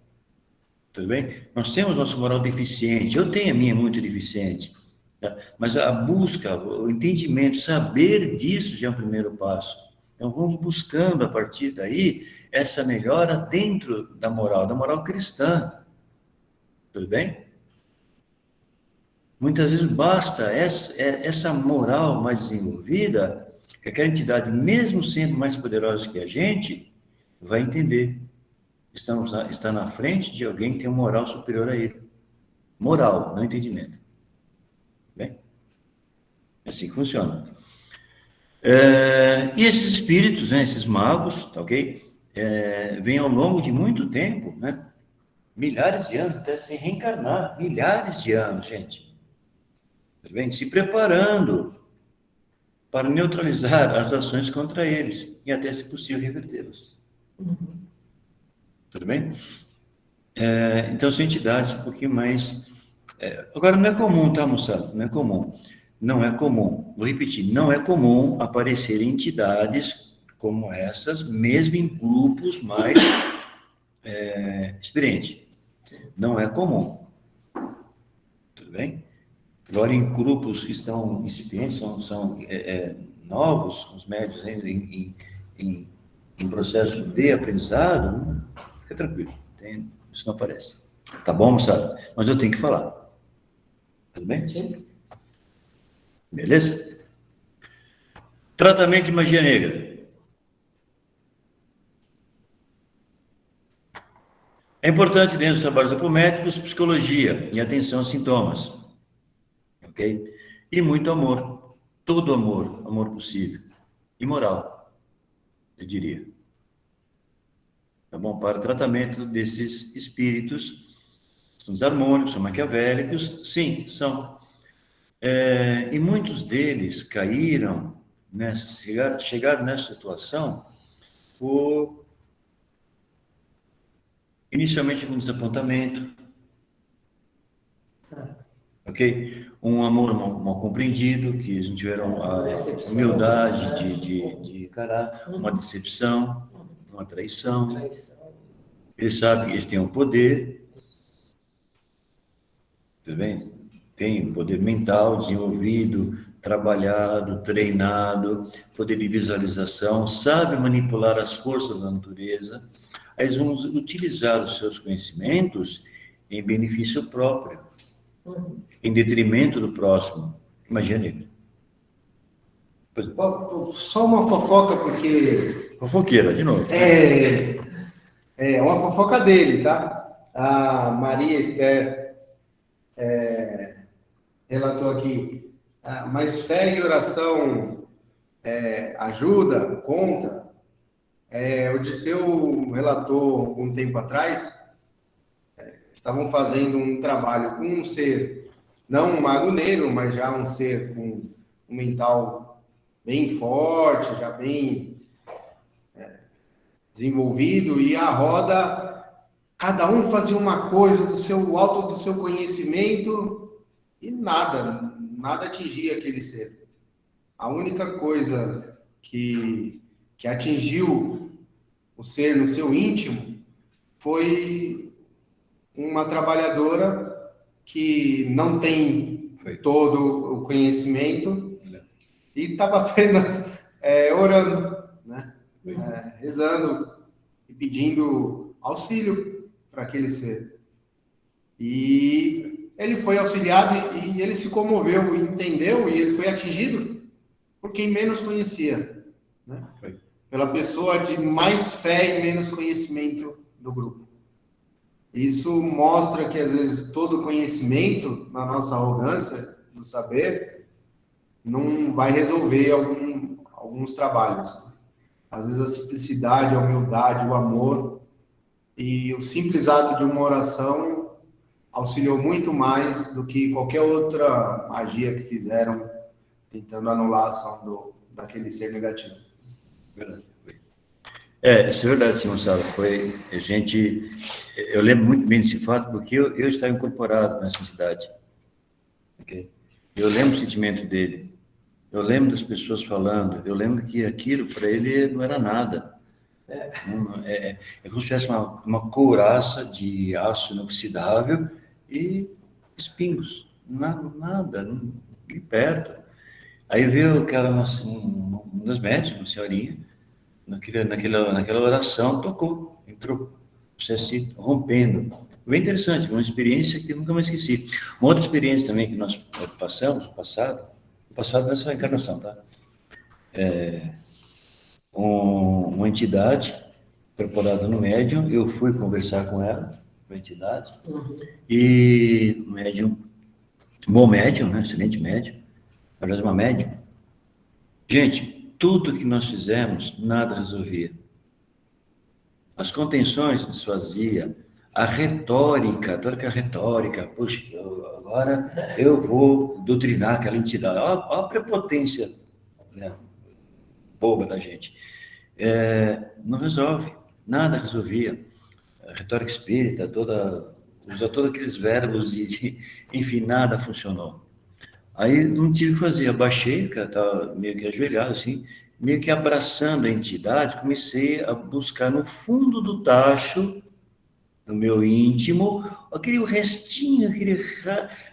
[SPEAKER 1] Tudo bem? Nós temos nosso moral deficiente, eu tenho a minha muito deficiente, tá? Mas a busca, o entendimento, saber disso já é o primeiro passo. Então vamos buscando a partir daí essa melhora dentro da moral cristã. Tudo bem? Muitas vezes basta essa moral mais desenvolvida, que aquela entidade, mesmo sendo mais poderosa que a gente, vai entender. Está na frente de alguém que tem uma moral superior a ele. Moral, não entendimento. Bem? É assim que funciona. E esses espíritos, né, esses magos, tá ok? Vêm ao longo de muito tempo, né? Milhares de anos, até se reencarnar. Milhares de anos, gente. Tá bem? Se preparando para neutralizar as ações contra eles e até, se possível, revertê-las. Tudo bem? Então, são entidades um pouquinho mais... agora, não é comum, tá, moçada? Não é comum. Não é comum. Vou repetir, não é comum aparecerem entidades como essas, mesmo em grupos mais experientes. Não é comum. Tudo bem? Agora, em grupos que estão incipientes, são novos, os médios ainda em processo de aprendizado, fica tranquilo, isso não aparece. Tá bom, moçada? Mas eu tenho que falar. Tudo bem?
[SPEAKER 2] Sim.
[SPEAKER 1] Beleza? Tratamento de magia negra. É importante dentro dos trabalhos apométricos, psicologia e atenção aos sintomas. Ok? E muito amor. Todo amor, amor possível. E moral, eu diria. Tá bom? Para o tratamento desses espíritos, são desarmônicos, são maquiavélicos, sim, são. E muitos deles caíram, chegaram nessa situação por, inicialmente, com desapontamento, ok? Um amor mal compreendido, que eles não tiveram a humildade de encarar, uma decepção, uma traição. Eles sabem que eles têm um poder, tudo bem? Tem poder mental desenvolvido, trabalhado, treinado, poder de visualização, sabe manipular as forças da natureza. Aí eles vão utilizar os seus conhecimentos em benefício próprio, em detrimento do próximo. Imagine.
[SPEAKER 4] Só uma fofoca, porque
[SPEAKER 1] Fofoqueira, de novo.
[SPEAKER 4] é uma fofoca dele, tá? A Maria Esther relatou aqui, mas fé e oração ajuda, conta. O Odisseu relatou algum tempo atrás, estavam fazendo um trabalho com um ser, não um mago negro, mas já um ser com um mental bem forte, já bem desenvolvido, e a roda, cada um fazia uma coisa do seu alto do seu conhecimento e nada atingia aquele ser. A única coisa que atingiu o ser no seu íntimo foi uma trabalhadora que não tem todo o conhecimento e estava apenas orando, né? Rezando e pedindo auxílio para aquele ser. E ele foi auxiliado e ele se comoveu, entendeu, e ele foi atingido por quem menos conhecia, né? Pela pessoa de mais fé e menos conhecimento do grupo. Isso mostra que, às vezes, todo conhecimento, na nossa arrogância do saber, não vai resolver alguns trabalhos. Às vezes, a simplicidade, a humildade, o amor e o simples ato de uma oração auxiliou muito mais do que qualquer outra magia que fizeram, tentando anular a ação daquele ser negativo.
[SPEAKER 1] Verdade. Isso é verdade, sim, Gonçalo. Eu lembro muito bem desse fato, porque eu estava incorporado nessa entidade. Okay? Eu lembro o sentimento dele. Eu lembro das pessoas falando. Eu lembro que aquilo, para ele, não era nada. É como se tivesse uma couraça de aço inoxidável e espinhos. Nada, nem perto. Aí veio aquela, uma das médicas, uma senhorinha, naquela oração, tocou, entrou, assim, rompendo. Bem interessante, uma experiência que eu nunca mais esqueci. Uma outra experiência também que nós passamos, passado nessa encarnação, tá? Uma entidade incorporada no médium, eu fui conversar com ela, com a entidade, e o médium, bom médium, né? Excelente médium, na verdade uma médium. Gente, tudo que nós fizemos, nada resolvia. As contenções desfazia, a retórica, toda aquela retórica, puxa, agora eu vou doutrinar aquela entidade. Olha a prepotência, né, boba da gente. Não resolve. nada resolvia. A retórica espírita, usa todos aqueles verbos enfim, nada funcionou. Aí não tive o que fazer, abaixei, o cara estava meio que ajoelhado, assim, meio que abraçando a entidade, comecei a buscar no fundo do tacho, no meu íntimo, aquele restinho, aquele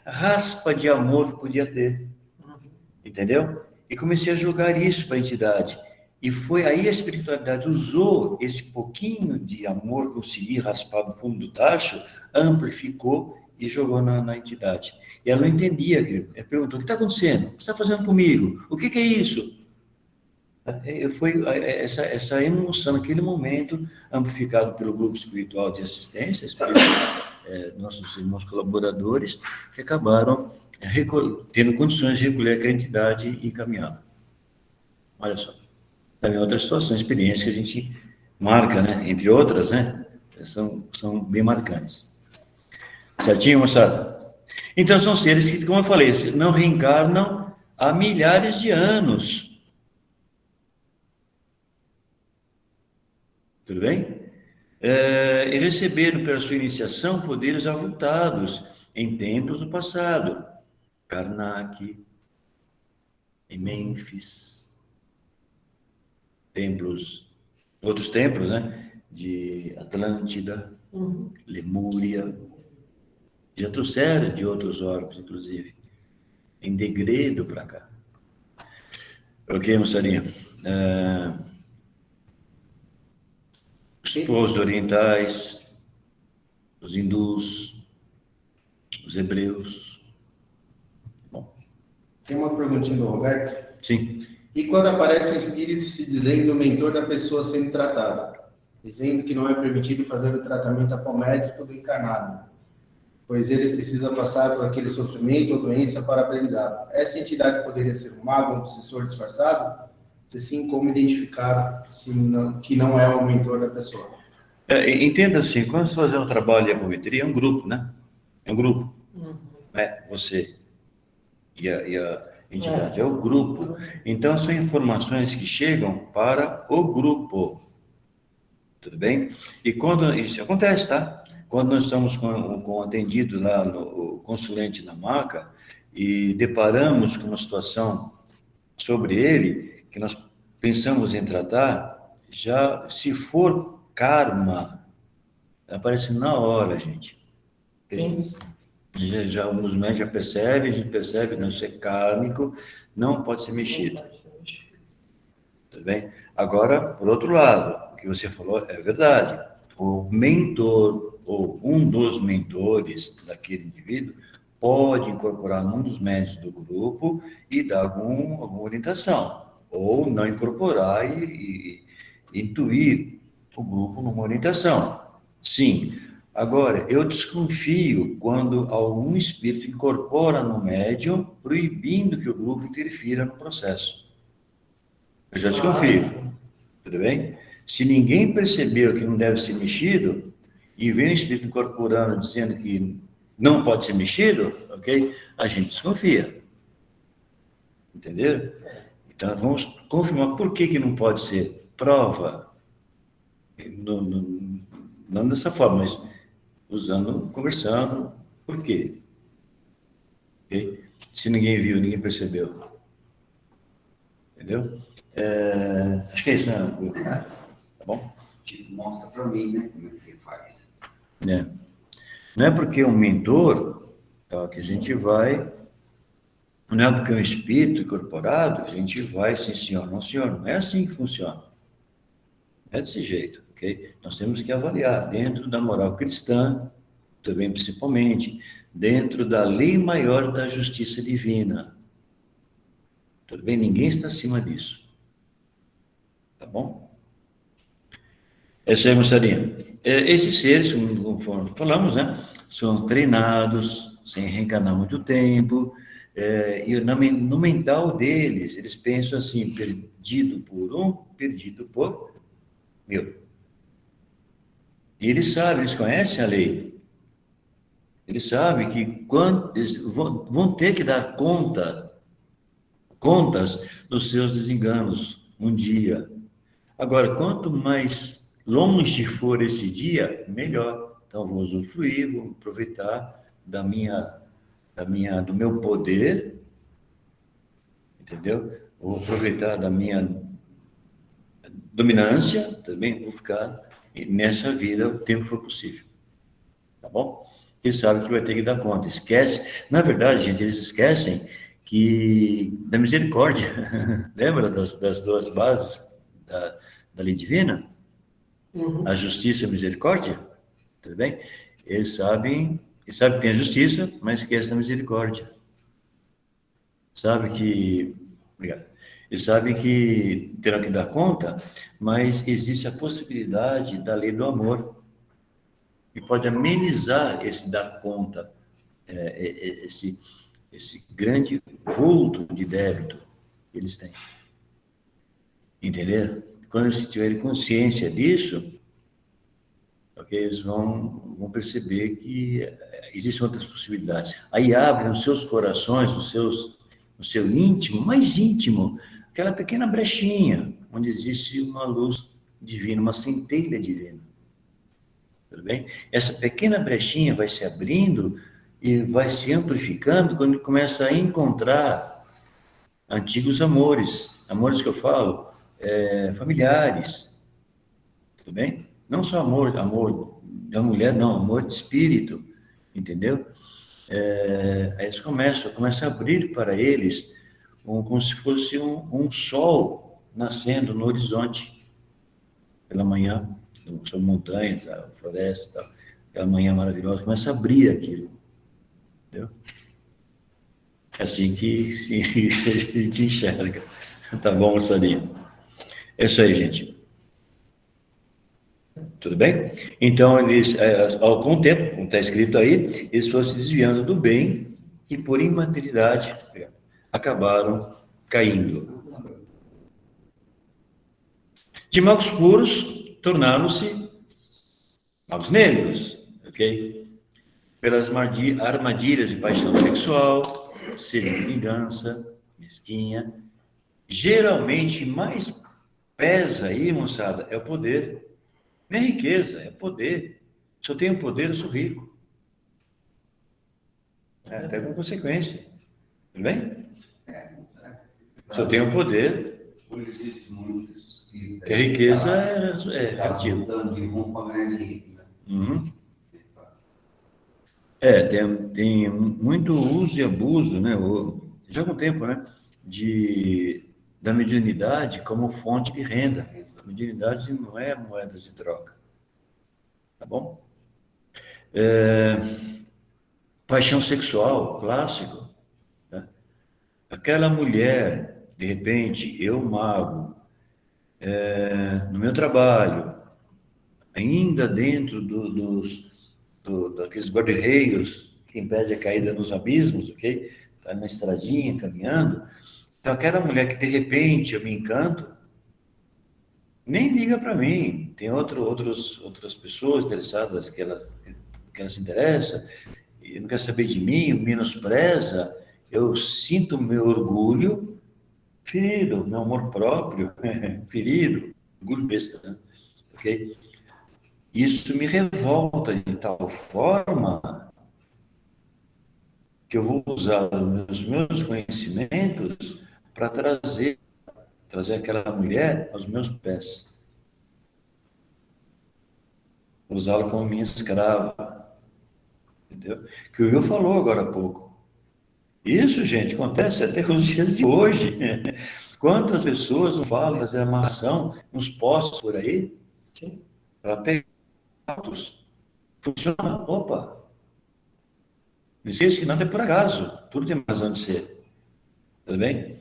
[SPEAKER 1] raspa de amor que podia ter, entendeu? E comecei a jogar isso para a entidade. E foi aí a espiritualidade usou esse pouquinho de amor que eu consegui raspar no fundo do tacho, amplificou e jogou na entidade. E ela não entendia, ela perguntou, o que está acontecendo? O que você está fazendo comigo? O que é isso? Foi essa emoção, naquele momento, amplificado pelo grupo espiritual de assistência, nossos irmãos colaboradores, que acabaram tendo condições de recolher aquela entidade e encaminhá-la. Olha só. Também outra situação, experiência que a gente marca, né? Entre outras, né? São bem marcantes. Certinho, moçada? Então, são seres que, como eu falei, não reencarnam há milhares de anos. Tudo bem? E receberam pela sua iniciação poderes avultados em tempos do passado. Karnak, em Mênfis, outros templos, né? De Atlântida, Lemúria, já trouxeram de outros orbes, inclusive, em degredo para cá. Ok, moçadinha? Os povos orientais, os hindus, os hebreus. Bom.
[SPEAKER 4] Tem uma perguntinha do Roberto.
[SPEAKER 1] Sim.
[SPEAKER 4] E quando aparece um espírito se dizendo o mentor da pessoa sendo tratada, dizendo que não é permitido fazer o tratamento apométrico do encarnado, pois ele precisa passar por aquele sofrimento ou doença para aprendizado. Essa entidade poderia ser um mago, um obsessor disfarçado? Se sim, como identificar que não é o mentor da pessoa?
[SPEAKER 1] Entenda assim, quando você fazer um trabalho de apometria, é um grupo, né? É um grupo. Você e a entidade, é o grupo. Então, são informações que chegam para o grupo. Tudo bem? E quando isso acontece, tá? Quando nós estamos com um atendido lá, o consulente na maca, e deparamos com uma situação sobre ele, que nós pensamos em tratar, já se for karma, aparece na hora, gente.
[SPEAKER 2] Sim.
[SPEAKER 1] Já os médicos já percebem, a gente percebe, não, isso é kármico, não pode ser mexido. Tudo bem? Agora, por outro lado, o que você falou é verdade. O mentor, ou um dos mentores daquele indivíduo, pode incorporar um dos médicos do grupo e dar alguma orientação, ou não incorporar e intuir o grupo numa orientação. Sim. Agora, eu desconfio quando algum espírito incorpora no médium, proibindo que o grupo interfira no processo. Eu já desconfio. Tudo bem? Se ninguém percebeu que não deve ser mexido, e vem o espírito incorporando, dizendo que não pode ser mexido, ok? A gente desconfia. Entenderam? Então, vamos confirmar por que não pode ser. Prova. Não dessa forma, mas conversando. Por quê? Okay? Se ninguém viu, ninguém percebeu. Entendeu? Acho que é isso, né? Tá bom?
[SPEAKER 3] Tipo, mostra para mim, né? Como é que faz.
[SPEAKER 1] Não é porque é um mentor, tá, que a gente vai. Não é porque é um espírito incorporado, a gente vai, sim, senhor, não, senhor. Não é assim que funciona. Não é desse jeito, ok? Nós temos que avaliar dentro da moral cristã, também principalmente, dentro da lei maior da justiça divina. Tudo bem? Ninguém está acima disso. Tá bom? É isso aí, moçadinha. Esses seres, conforme falamos, né? São treinados, sem reencarnar muito tempo, e no mental deles, eles pensam assim, perdido por um, perdido por mil. E eles sabem, eles conhecem a lei. Eles sabem que quando eles vão ter que dar contas dos seus desenganos um dia. Agora, quanto mais longe for esse dia, melhor. Então, vou usufruir, vou aproveitar do meu poder, entendeu? Vou aproveitar da minha dominância, também vou ficar nessa vida o tempo que for possível. Tá bom? Eles sabem que vai ter que dar conta. Esquece. Na verdade, gente, eles esquecem da misericórdia. Lembra das duas bases da lei divina? A justiça e a misericórdia? Tudo bem? Eles sabem que tem a justiça, mas esquecem da misericórdia. Obrigado. Eles sabem que terão que dar conta, mas existe a possibilidade da lei do amor, que pode amenizar esse dar conta, esse grande vulto de débito que eles têm. Entenderam? Quando eles tiverem consciência disso, okay, eles vão perceber que existem outras possibilidades. Aí abrem os seus corações, no seu íntimo, mais íntimo, aquela pequena brechinha, onde existe uma luz divina, uma centelha divina. Tudo bem? Essa pequena brechinha vai se abrindo e vai se amplificando quando ele começa a encontrar antigos amores que eu falo, familiares. Tudo bem? Não só amor da mulher, não, amor de espírito, entendeu? Aí eles começam a abrir para eles como se fosse um sol nascendo no horizonte pela manhã, sobre montanhas, a floresta, tal, aquela manhã maravilhosa, começa a abrir aquilo, entendeu? É assim que se enxerga. Tá bom, moçadinha? É isso aí, gente. Tudo bem? Então, eles, com o tempo, como está escrito aí, eles foram se desviando do bem e, por imaturidade, acabaram caindo. De magos puros, tornaram-se magos negros, ok? Pelas armadilhas de paixão sexual, sede de vingança, mesquinha. Geralmente, mais pesa aí, moçada, é o poder. Não é riqueza, é poder. Se eu tenho poder, eu sou rico. Até com consequência. Tudo bem? Se eu tenho poder...
[SPEAKER 3] Hoje existe muitos...
[SPEAKER 1] Que a riqueza é relativa.
[SPEAKER 3] De roupa, né?
[SPEAKER 1] Uhum. Tem muito uso e abuso, né? Já há algum tempo, né? Da mediunidade como fonte de renda. A mediunidade não é moedas de troca. Tá bom? Paixão sexual, clássico. Né? Aquela mulher, de repente, eu mago, no meu trabalho, ainda dentro daqueles guarda-reios que impede a caída nos abismos, ok? Está na estradinha, caminhando. Então, aquela mulher que, de repente, eu me encanto, nem liga para mim. Tem outras pessoas interessadas que ela se interessa, e não quer saber de mim, menospreza. Eu sinto o meu orgulho ferido, meu amor próprio ferido, orgulho besta, né? Ok? Isso me revolta de tal forma que eu vou usar os meus conhecimentos para trazer aquela mulher aos meus pés. Usá-la como minha escrava. Entendeu? Que o Will falou agora há pouco. Isso, gente, acontece até os dias de hoje. Quantas pessoas não falam de fazer amarração nos postos por aí? Para pegar autos. Funciona. Opa! Não esqueça que nada é por acaso. Tudo tem razão de ser. Tudo bem?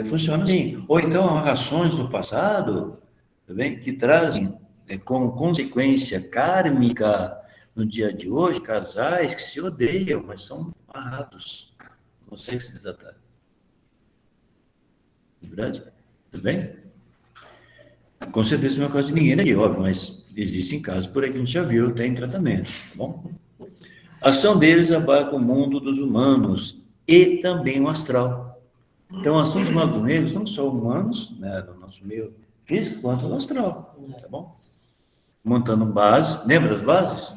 [SPEAKER 1] Funciona assim. Ou então amarrações do passado, tudo bem? Que trazem como consequência kármica no dia de hoje casais que se odeiam, mas são amarrados. Não conseguem se desatar. De verdade? Tudo bem? Com certeza não é o caso de ninguém aqui, óbvio, mas existem casos por aí que a gente já viu, tem tratamento, tá bom? A ação deles abarca o mundo dos humanos e também o astral. Então, a ação dos magos negros não só humanos, né, no nosso meio físico, quanto no astral, tá bom? montando bases, lembra das bases?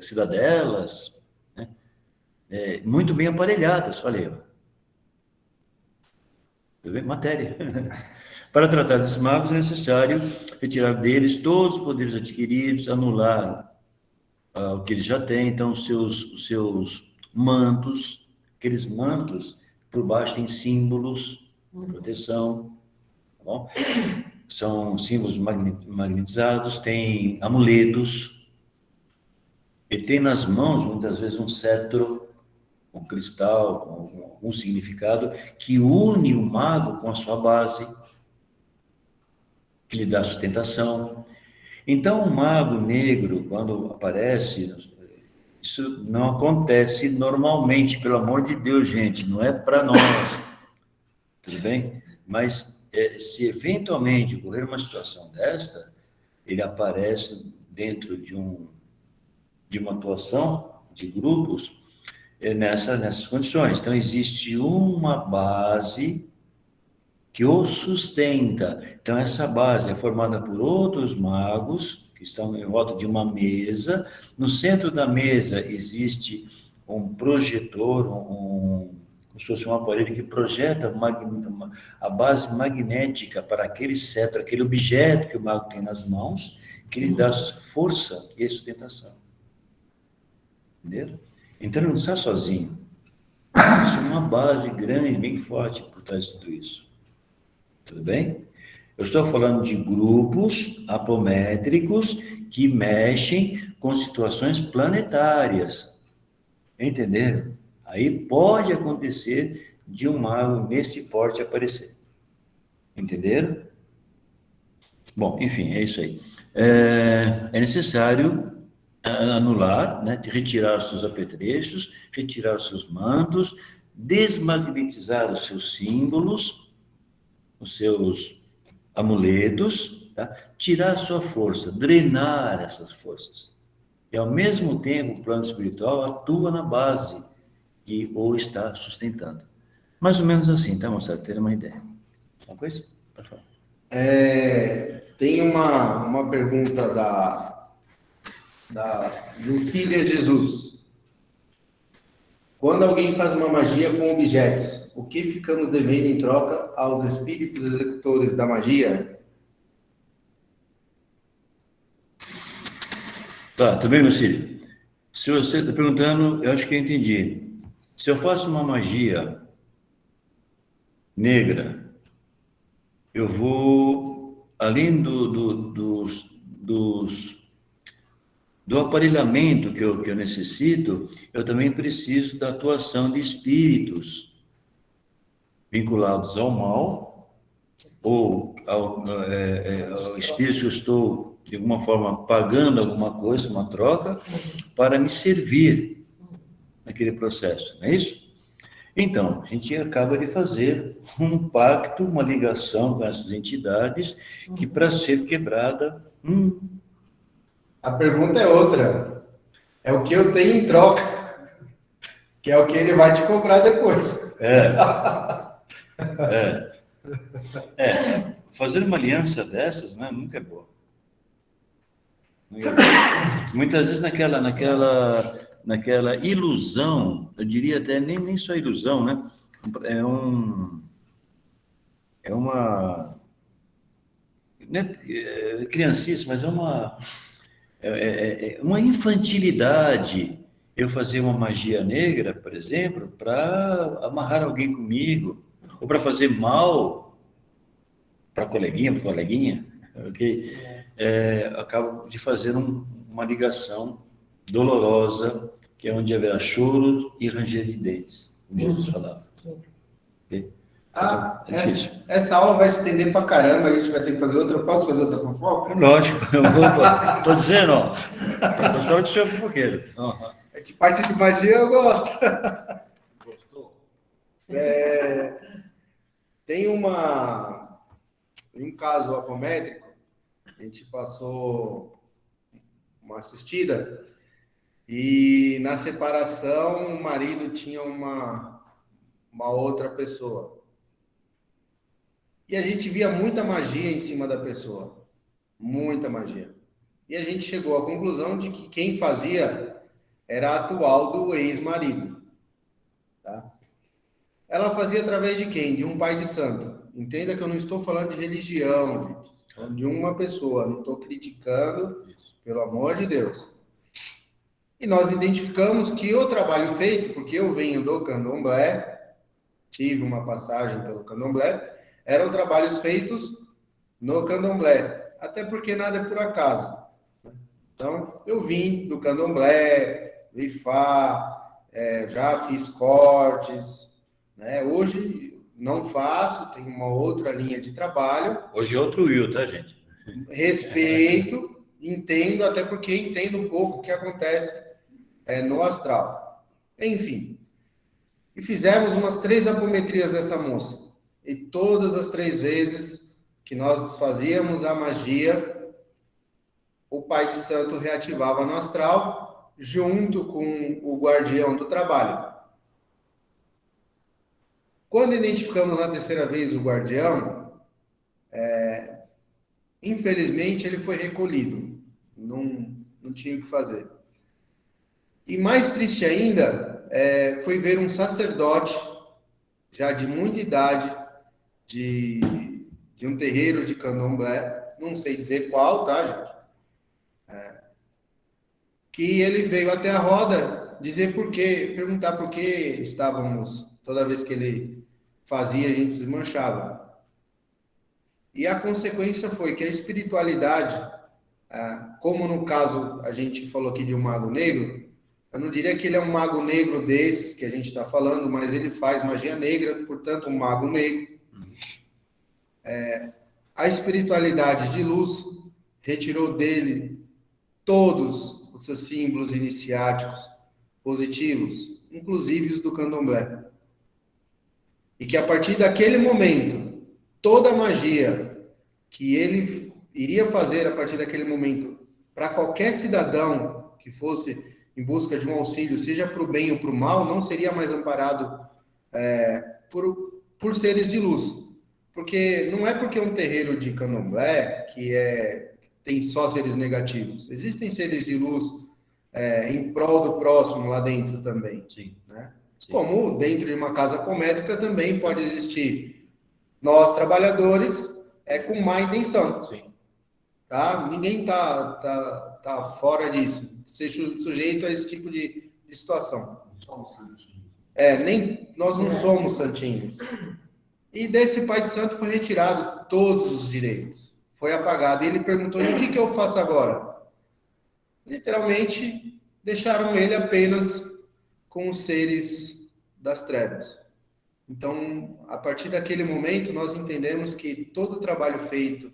[SPEAKER 1] Cidadelas, né? Muito bem aparelhadas, olha aí, ó. Tá vendo? Matéria. Para tratar desses magos é necessário retirar deles todos os poderes adquiridos, anular o que eles já têm, então os seus mantos, aqueles mantos, por baixo tem símbolos de proteção, tá bom? São símbolos magnetizados, tem amuletos, ele tem nas mãos, muitas vezes, um cetro, um cristal, com algum significado, que une o mago com a sua base, que lhe dá sustentação. Então, o mago negro, quando aparece, isso não acontece normalmente, pelo amor de Deus, gente, não é para nós, tudo bem? Mas se eventualmente ocorrer uma situação desta, ele aparece dentro de uma atuação de grupos nessas condições. Então, existe uma base que o sustenta. Então, essa base é formada por outros magos que estão em volta de uma mesa. No centro da mesa existe um projetor, como se fosse um aparelho que projeta a base magnética para aquele cetro, aquele objeto que o mago tem nas mãos, que lhe dá força e sustentação. Entendeu? Então, ele não está sozinho. Existe uma base grande, bem forte por trás de tudo isso. Tudo bem? Eu estou falando de grupos apométricos que mexem com situações planetárias. Entenderam? Aí pode acontecer de um mago nesse porte aparecer. Entenderam? Bom, enfim, é isso aí. É necessário anular, né, retirar os seus apetrechos, retirar os seus mantos, desmagnetizar os seus símbolos, os seus amuletos, tá? Tirar a sua força, drenar essas forças. E, ao mesmo tempo, o plano espiritual atua na base que o está sustentando. Mais ou menos assim, tá, moçada? Ter uma ideia. Uma coisa? Pode falar.
[SPEAKER 4] Tem uma pergunta da Lucília Jesus. Quando alguém faz uma magia com objetos, o que ficamos devendo em troca aos espíritos executores da magia?
[SPEAKER 1] Tá, tudo bem, Lucília? Se você está perguntando, eu acho que eu entendi. Se eu faço uma magia negra, eu vou, além do aparelhamento que eu necessito, eu também preciso da atuação de espíritos vinculados ao mal, ou ao espírito que eu estou, de alguma forma, pagando alguma coisa, uma troca, para me servir naquele processo, não é isso? Então, a gente acaba de fazer um pacto, uma ligação com essas entidades, que para ser quebrada...
[SPEAKER 4] A pergunta é outra. É o que eu tenho em troca, que é o que ele vai te cobrar depois.
[SPEAKER 1] Fazer uma aliança dessas, né, nunca é boa. Muitas vezes naquela ilusão, eu diria até nem só ilusão, né? É uma criancice, mas é uma infantilidade eu fazer uma magia negra, por exemplo, para amarrar alguém comigo, ou para fazer mal para coleguinha, ok? Acabo de fazer uma ligação dolorosa, que é onde haverá choro e ranger de dentes, como Jesus falava. Okay?
[SPEAKER 4] Essa aula vai se estender pra caramba, a gente vai ter que fazer outra. Posso fazer outra fofoca?
[SPEAKER 1] Lógico, estou dizendo, ó, eu sou de ser fofoqueiro.
[SPEAKER 4] É que parte de magia eu gosto.
[SPEAKER 2] Gostou?
[SPEAKER 4] Tem um caso apométrico, a gente passou uma assistida e na separação o marido tinha uma outra pessoa. E a gente via muita magia em cima da pessoa. Muita magia. E a gente chegou à conclusão de que quem fazia era a atual do ex-marido. Tá? Ela fazia através de quem? De um pai de santo. Entenda que eu não estou falando de religião, gente. Estou falando de uma pessoa. Não estou criticando, pelo amor de Deus. E nós identificamos que o trabalho feito, porque eu venho do candomblé, tive uma passagem pelo candomblé, eram trabalhos feitos no candomblé. Até porque nada é por acaso. Então, eu vim do candomblé, do Ifá, já fiz cortes, né? Hoje não faço, tenho uma outra linha de trabalho.
[SPEAKER 1] Hoje é outro Will, tá, gente?
[SPEAKER 4] Respeito, entendo, até porque entendo um pouco o que acontece no astral. Enfim, e fizemos umas 3 apometrias dessa moça. E todas as 3 vezes que nós fazíamos a magia, o pai de santo reativava no astral, junto com o guardião do trabalho. Quando identificamos na 3ª vez o guardião, infelizmente ele foi recolhido. Não tinha o que fazer. E mais triste ainda, foi ver um sacerdote, já de muita idade, de um terreiro de candomblé, não sei dizer qual, tá, gente? Que ele veio até a roda dizer por quê, perguntar por que estávamos, toda vez que ele fazia, a gente desmanchava. E a consequência foi que a espiritualidade, como no caso a gente falou aqui de um mago negro, eu não diria que ele é um mago negro desses que a gente está falando, mas ele faz magia negra, portanto, um mago negro. A espiritualidade de luz retirou dele todos os seus símbolos iniciáticos positivos, inclusive os do candomblé. E que a partir daquele momento, toda a magia que ele iria fazer a partir daquele momento para qualquer cidadão que fosse em busca de um auxílio, seja para o bem ou para o mal, não seria mais amparado por seres de luz. Porque não é porque um terreiro de candomblé que tem só seres negativos. Existem seres de luz em prol do próximo lá dentro também.
[SPEAKER 1] Sim.
[SPEAKER 4] Né?
[SPEAKER 1] Sim.
[SPEAKER 4] Como dentro de uma casa cométrica também pode existir nós, trabalhadores, com má intenção.
[SPEAKER 1] Sim.
[SPEAKER 4] Tá? Ninguém tá fora disso, ser sujeito a esse tipo de situação.
[SPEAKER 3] Somos santinhos.
[SPEAKER 4] Nem nós não somos santinhos. E desse pai de santo foi retirado todos os direitos. Foi apagado. E ele perguntou, e o que eu faço agora? Literalmente, deixaram ele apenas com os seres das trevas. Então, a partir daquele momento, nós entendemos que todo o trabalho feito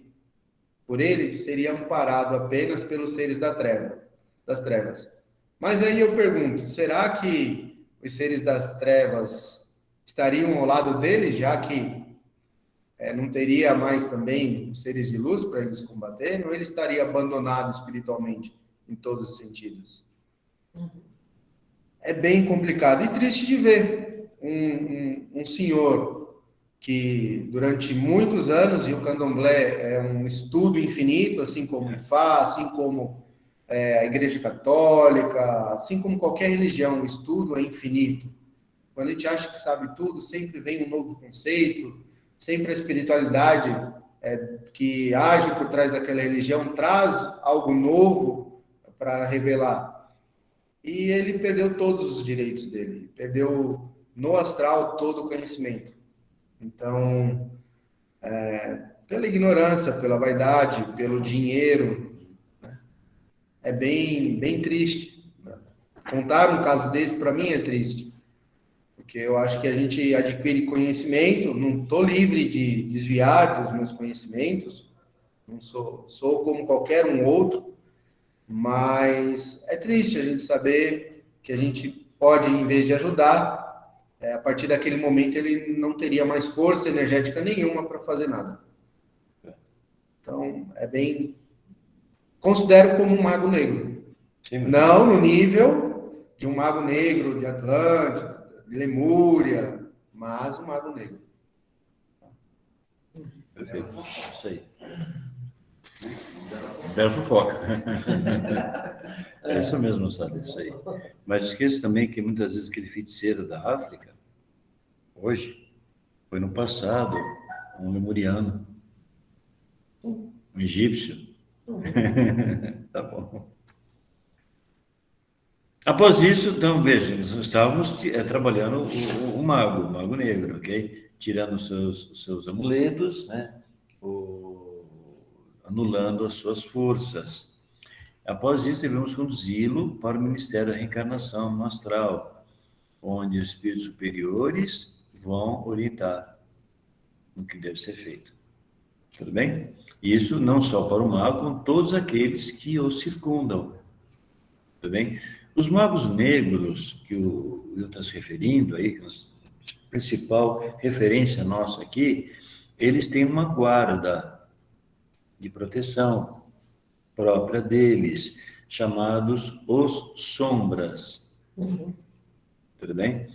[SPEAKER 4] por ele seria amparado apenas pelos seres das trevas. Mas aí eu pergunto, será que os seres das trevas estariam ao lado dele, já que não teria mais também os seres de luz para eles combaterem, ou ele estaria abandonado espiritualmente em todos os sentidos? É bem complicado e triste de ver um senhor que durante muitos anos, e o candomblé é um estudo infinito, assim como o Ifá, assim como a Igreja Católica, assim como qualquer religião, o estudo é infinito. Quando a gente acha que sabe tudo, sempre vem um novo conceito, sempre a espiritualidade que age por trás daquela religião traz algo novo para revelar. E ele perdeu todos os direitos dele, perdeu no astral todo o conhecimento. Então, pela ignorância, pela vaidade, pelo dinheiro, né? É bem triste. Contar um caso desse, para mim, é triste. Porque eu acho que a gente adquire conhecimento, não estou livre de desviar dos meus conhecimentos, não sou como qualquer um outro, mas é triste a gente saber que a gente pode, em vez de ajudar, a partir daquele momento ele não teria mais força energética nenhuma para fazer nada. Então, considero como um mago negro.
[SPEAKER 1] Sim,
[SPEAKER 4] não no nível de um mago negro de Atlântida, de Lemúria, mas um mago negro.
[SPEAKER 1] Perfeito. Isso aí. Bela fofoca. É isso mesmo, sabe? Isso aí. Mas esqueça também que muitas vezes aquele feiticeiro da África, hoje, foi no passado um lemuriano, um egípcio. Tá bom. Após isso, então, veja, nós estávamos trabalhando o mago negro, ok? Tirando os seus amuletos, né? Anulando as suas forças. Após isso, devemos conduzi-lo para o Ministério da Reencarnação no astral, onde os espíritos superiores vão orientar o que deve ser feito. Tudo bem? Isso não só para o mago, como todos aqueles que o circundam. Tudo bem? Os magos negros, que o Will está se referindo aí, que é a principal referência nossa aqui, eles têm uma guarda de proteção própria deles, chamados os sombras. Tudo bem?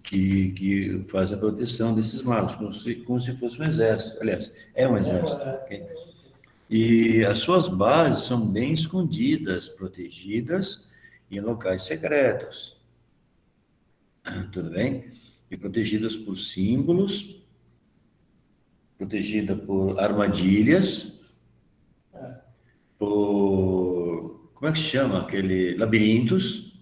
[SPEAKER 1] Que faz a proteção desses magos, como se fosse um exército. Aliás, é um exército. Okay? E as suas bases são bem escondidas, protegidas em locais secretos. Tudo bem? E protegidas por símbolos, protegida por armadilhas, por, como é que chama aquele, labirintos,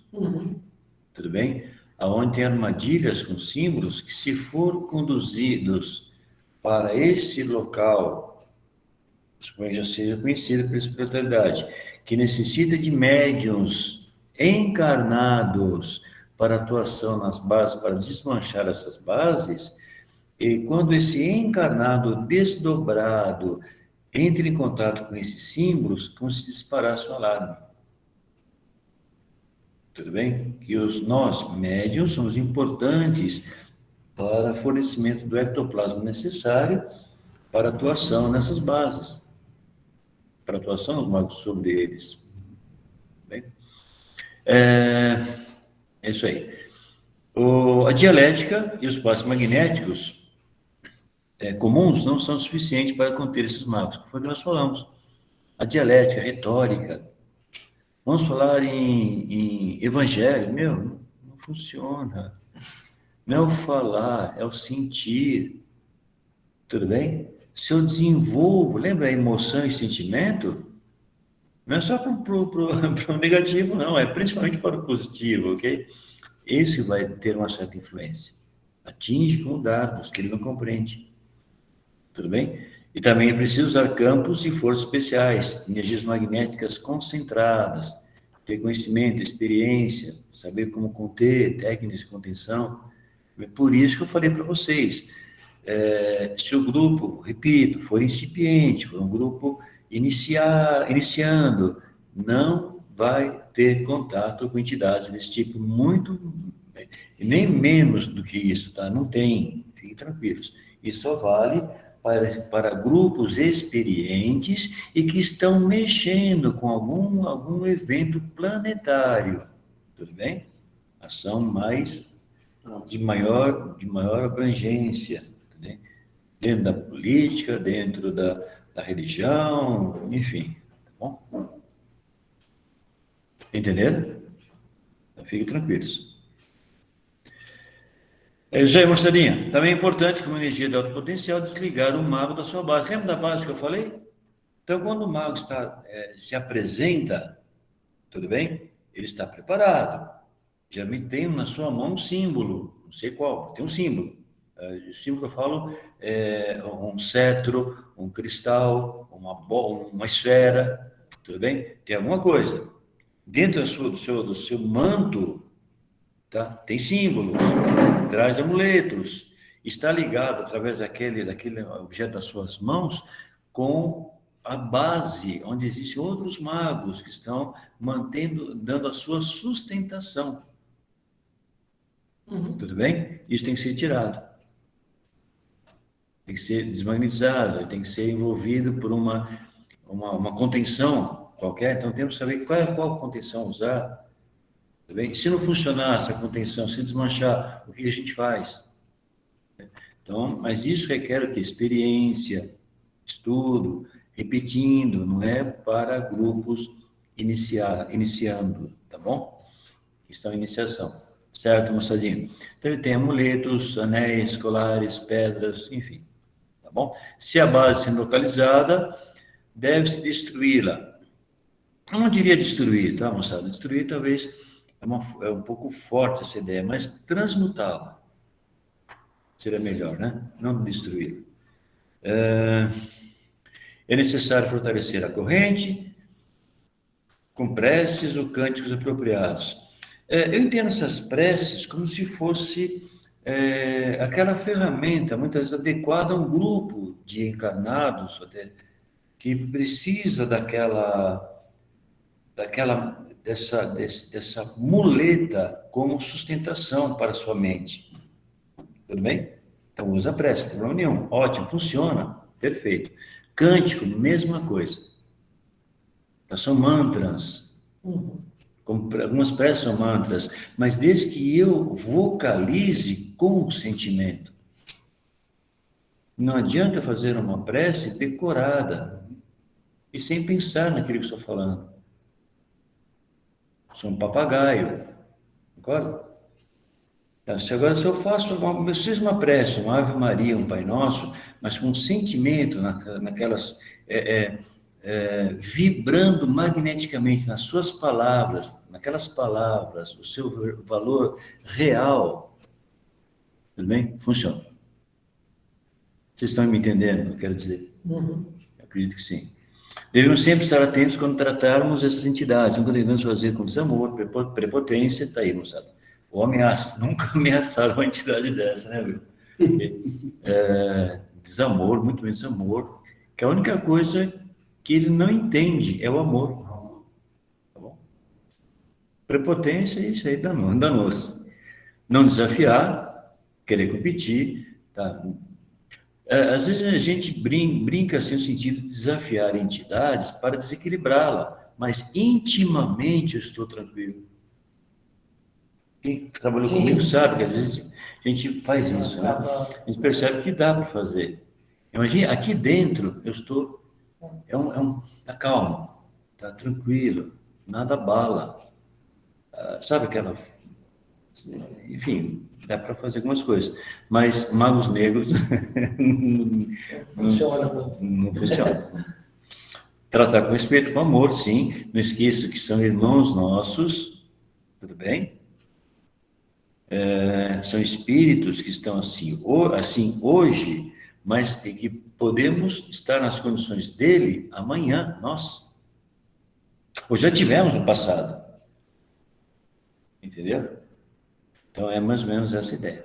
[SPEAKER 1] tudo bem? Aonde tem armadilhas com símbolos que, se for conduzidos para esse local, suponho já seja conhecido por espiritualidade, que necessita de médiuns encarnados para atuação nas bases, para desmanchar essas bases, e quando esse encarnado desdobrado entra em contato com esses símbolos, como se disparasse um alarme. Tudo bem? Que nós, médiuns, somos importantes para fornecimento do ectoplasma necessário para atuação nessas bases, para atuação dos magos sobre eles. Bem? É isso aí. A dialética e os passos magnéticos comuns não são suficientes para conter esses magos. Foi o que nós falamos. A dialética, a retórica. Vamos falar em evangelho. Não funciona. Não é o falar, é o sentir. Tudo bem? Se eu desenvolvo, lembra a emoção e sentimento? Não é só para o negativo, não. É principalmente para o positivo, ok? Esse vai ter uma certa influência. Atinge com dardos que ele não compreende. Tudo bem? E também é preciso usar campos e forças especiais, energias magnéticas concentradas, ter conhecimento, experiência, saber como conter, técnicas de contenção. É por isso que eu falei para vocês, se o grupo, repito, for incipiente, for um grupo iniciando, não vai ter contato com entidades desse tipo, nem menos do que isso, tá? Não tem, fiquem tranquilos. Isso só vale para grupos experientes e que estão mexendo com algum evento planetário, tudo bem? Ação de maior abrangência, tudo bem? Dentro da política, dentro da religião, enfim, tá bom? Entenderam? Então, fiquem tranquilos. É isso aí, moçadinha. Também é importante, como energia de alto potencial, desligar o mago da sua base. Lembra da base que eu falei? Então, quando o mago se apresenta, tudo bem? Ele está preparado. Geralmente tem na sua mão um símbolo, não sei qual, tem um símbolo. O símbolo que eu falo é um cetro, um cristal, uma bola, uma esfera, tudo bem? Tem alguma coisa. Dentro do seu manto, tá? Tem símbolos, traz amuletos, está ligado através daquele objeto das suas mãos com a base, onde existem outros magos que estão dando a sua sustentação. Tudo bem? Isso tem que ser tirado. Tem que ser desmagnetizado, tem que ser envolvido por uma contenção qualquer. Então, temos que saber qual contenção usar. Tudo bem? Se não funcionar essa contenção, se desmanchar, o que a gente faz? Então, mas isso requer o quê? Experiência, estudo, repetindo, não é para grupos iniciando, tá bom? Que estão em iniciação, certo, moçadinho? Então, ele tem amuletos, anéis, colares, pedras, enfim, tá bom? Se a base sendo localizada, deve-se destruí-la. Eu não diria destruir, tá, moçada? Destruir talvez é um pouco forte essa ideia, mas transmutá-la seria melhor, né? Não destruí-la. É necessário fortalecer a corrente com preces ou cânticos apropriados. Eu entendo essas preces como se fosse aquela ferramenta, muitas vezes adequada a um grupo de encarnados, até, que precisa dessa muleta como sustentação para a sua mente. Tudo bem? Então, usa a prece, não tem problema nenhum. Ótimo, funciona. Perfeito. Cântico, mesma coisa. Então, são mantras. Como algumas preces são mantras, mas desde que eu vocalize com o sentimento. Não adianta fazer uma prece decorada e sem pensar naquilo que estou falando. Sou um papagaio, concorda? Então, se eu faço uma prece, uma Ave Maria, um Pai Nosso, mas com sentimento naquelas, vibrando magneticamente nas suas palavras, naquelas palavras, o seu valor real, tudo bem? Funciona. Vocês estão me entendendo o que eu quero dizer? Eu acredito que sim. Devemos sempre estar atentos quando tratarmos essas entidades, nunca devemos fazer com desamor, prepotência, tá aí, moçada. O homem nunca ameaçaram uma entidade dessa, né, viu? Desamor, muito menos amor, que a única coisa que ele não entende é o amor. Tá bom? Prepotência, isso aí danou-se. Não desafiar, querer competir, tá? Às vezes a gente brinca assim, no sentido de desafiar entidades para desequilibrá-la, mas intimamente eu estou tranquilo. Quem trabalhou comigo sabe que às vezes a gente faz isso, né? A gente percebe que dá para fazer. Imagina, aqui dentro eu estou, tá calmo, tá tranquilo, nada abala. Sabe aquela... Enfim, dá para fazer algumas coisas, mas magos negros não funciona. Tratar com respeito, com amor, sim. Não esqueça que são irmãos nossos, tudo bem? São espíritos que estão assim hoje, mas que podemos estar nas condições dele amanhã, nós. Ou já tivemos no passado. Entendeu? Então, é mais ou menos essa ideia.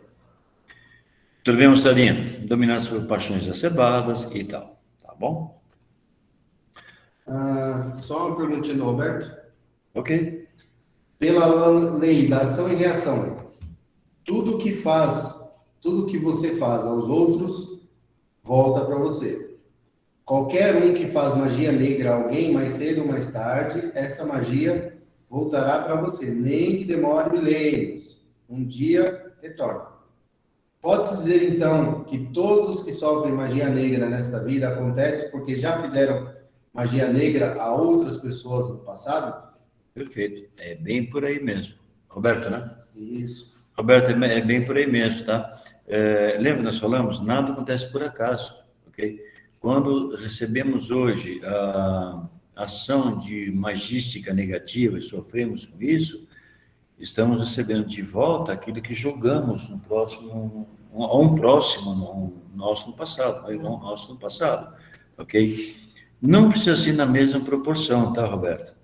[SPEAKER 1] Tudo bem, moçadinha? Dominados por paixões exacerbadas e tal. Tá bom?
[SPEAKER 4] Só uma perguntinha do Roberto.
[SPEAKER 1] Ok.
[SPEAKER 4] Pela lei da ação e reação, tudo que você faz aos outros, volta para você. Qualquer um que faz magia negra a alguém, mais cedo ou mais tarde, essa magia voltará para você. Nem que demore milênios. Um dia retorna. Pode-se dizer, então, que todos os que sofrem magia negra nesta vida acontece porque já fizeram magia negra a outras pessoas no passado?
[SPEAKER 1] Perfeito. É bem por aí mesmo. Roberto, né?
[SPEAKER 4] Isso.
[SPEAKER 1] Roberto, é bem por aí mesmo, tá? Lembra que nós falamos? Nada acontece por acaso, ok? Quando recebemos hoje a ação de magística negativa e sofremos com isso, estamos recebendo de volta aquilo que jogamos no próximo, nosso no passado, ok? Não precisa ser na mesma proporção, tá, Roberto?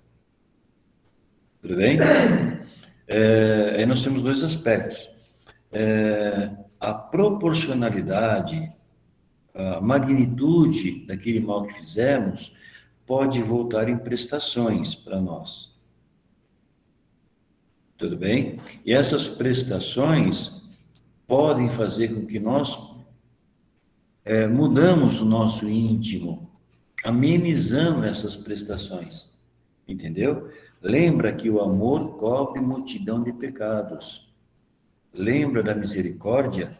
[SPEAKER 1] Tudo bem? Aí nós temos dois aspectos. A proporcionalidade, a magnitude daquele mal que fizemos pode voltar em prestações para nós. Tudo bem? E essas prestações podem fazer com que nós mudamos o nosso íntimo, amenizando essas prestações. Entendeu? Lembra que o amor cobre multidão de pecados. Lembra da misericórdia?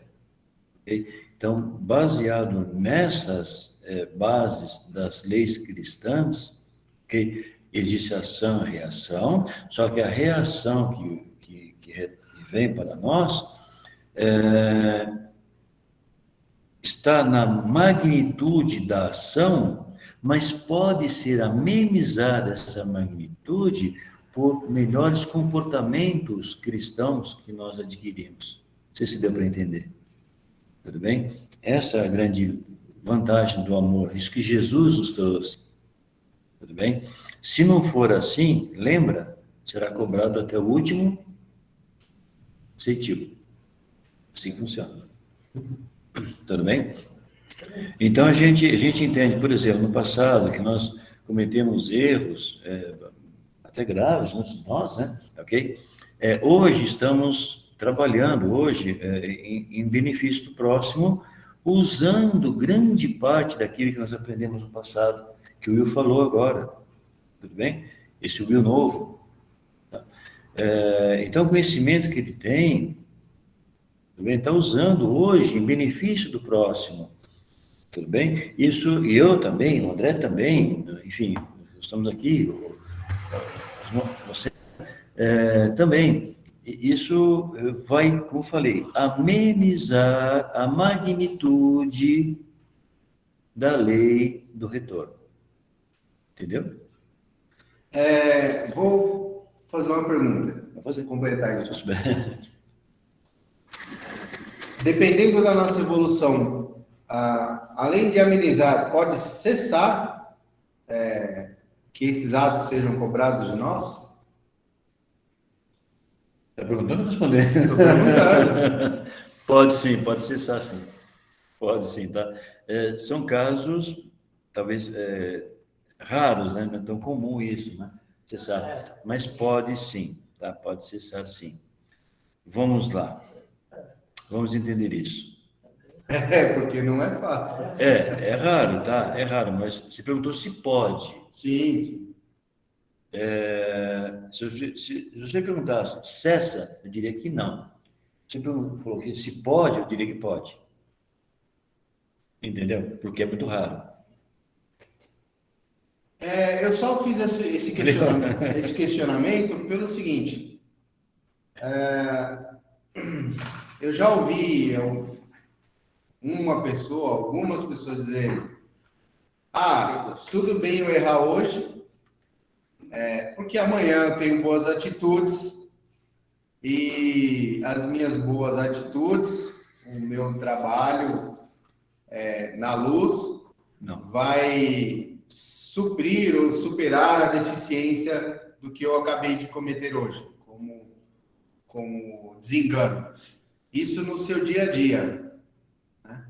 [SPEAKER 1] Então, baseado nessas bases das leis cristãs, que existe ação e reação, só que a reação que vem para nós está na magnitude da ação, mas pode ser amenizada essa magnitude por melhores comportamentos cristãos que nós adquirimos. Não sei se deu para entender. Tudo bem? Essa é a grande vantagem do amor, isso que Jesus nos trouxe. Tudo bem? Se não for assim, lembra, será cobrado até o último centavo. Assim funciona. Tudo bem? Então, a gente entende, por exemplo, no passado, que nós cometemos erros, até graves, muitos de nós, né? Ok? Hoje estamos trabalhando, em benefício do próximo, usando grande parte daquilo que nós aprendemos no passado, que o Will falou agora. Tudo bem? Esse Will novo. Tá? Então, o conhecimento que ele tem, tudo bem? Está usando hoje em benefício do próximo. Tudo bem? Isso, e eu também, o André também, enfim, estamos aqui, você também. Isso vai, como eu falei, amenizar a magnitude da lei do retorno. Entendeu?
[SPEAKER 4] Vou fazer uma pergunta.
[SPEAKER 1] Vou fazer.
[SPEAKER 4] Completar isso. Dependendo da nossa evolução, além de amenizar, pode cessar que esses atos sejam cobrados de nós?
[SPEAKER 1] Está perguntando ou respondendo?
[SPEAKER 4] Estou perguntando.
[SPEAKER 1] Pode sim, pode cessar sim. Pode sim, tá? São casos, talvez, raros, né? Não é tão comum isso, né? Cessar. Mas pode sim, tá? Pode cessar sim. Vamos lá. Vamos entender isso.
[SPEAKER 4] Porque não é fácil.
[SPEAKER 1] É raro, tá? É raro, mas você perguntou se pode.
[SPEAKER 4] Sim, sim.
[SPEAKER 1] Se você perguntasse, cessa, eu diria que não. Você falou que se pode, eu diria que pode. Entendeu? Porque é muito raro.
[SPEAKER 4] Eu só fiz esse questionamento pelo seguinte. Eu já ouvi algumas pessoas dizerem: tudo bem eu errar hoje, porque amanhã eu tenho boas atitudes e as minhas boas atitudes, o meu trabalho na luz, vai suprir ou superar a deficiência do que eu acabei de cometer hoje, como desengano. Isso no seu dia a dia, né?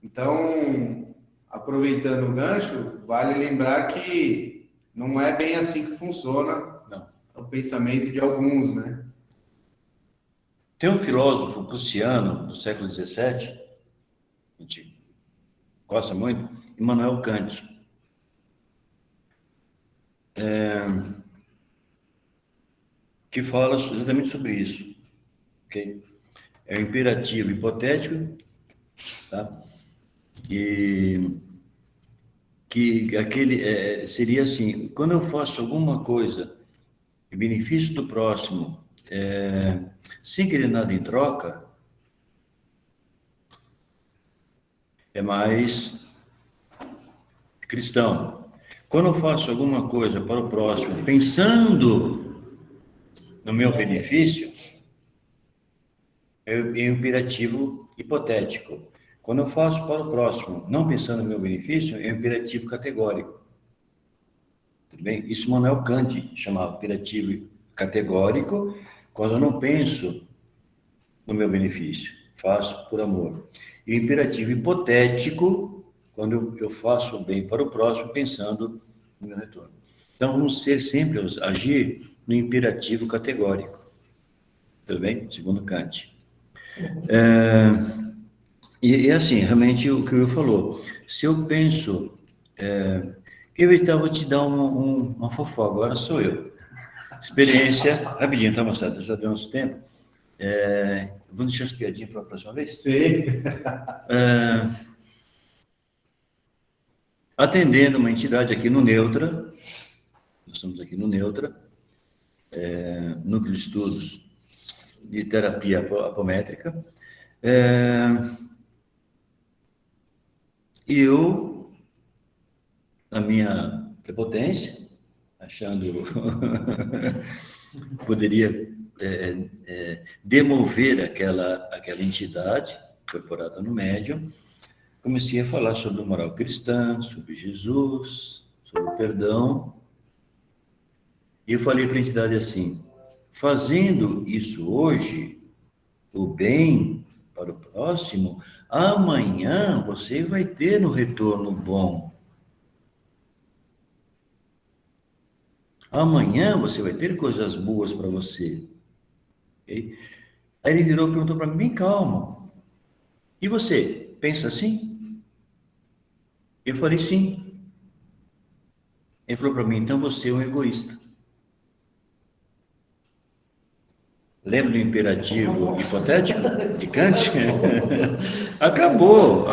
[SPEAKER 4] Então, aproveitando o gancho, vale lembrar que não é bem assim que funciona o pensamento de alguns, né?
[SPEAKER 1] Tem um filósofo prussiano do século XVII, a gente gosta muito, Immanuel Kant. Que fala exatamente sobre isso, ok? É o imperativo hipotético, tá? E que aquele seria assim: quando eu faço alguma coisa em benefício do próximo, sem querer nada em troca, é mais cristão. Quando eu faço alguma coisa para o próximo, pensando no meu benefício, é o imperativo hipotético. Quando eu faço para o próximo, não pensando no meu benefício, é o imperativo categórico. Tudo bem? Isso Immanuel Kant chamava imperativo categórico, quando eu não penso no meu benefício, faço por amor. E o imperativo hipotético, quando eu faço o bem para o próximo, pensando no meu retorno. Então, vamos sempre agir no imperativo categórico. Tudo bem? Segundo Kant. E assim, realmente o que o Will falou, se eu penso, eu vou te dar uma fofoca, agora sou eu. Experiência, rapidinho, tá, moçada? Já deu nosso tempo. Vou deixar as piadinhas para a próxima vez?
[SPEAKER 4] Sim.
[SPEAKER 1] Atendendo uma entidade aqui no Neutra, nós estamos aqui no Neutra, Núcleo de Estudos de Terapia Apométrica, e eu, na minha prepotência, achando poderia demover aquela entidade incorporada no médium, comecei a falar sobre a moral cristã, sobre Jesus, sobre o perdão, e eu falei para a entidade assim: fazendo isso hoje, o bem para o próximo, amanhã você vai ter um retorno bom. Amanhã você vai ter coisas boas para você. Okay? Aí ele virou e perguntou para mim, bem calmo: e você, pensa assim? Eu falei, sim. Ele falou para mim, então você é um egoísta. Lembra do imperativo hipotético de Kant? Acabou.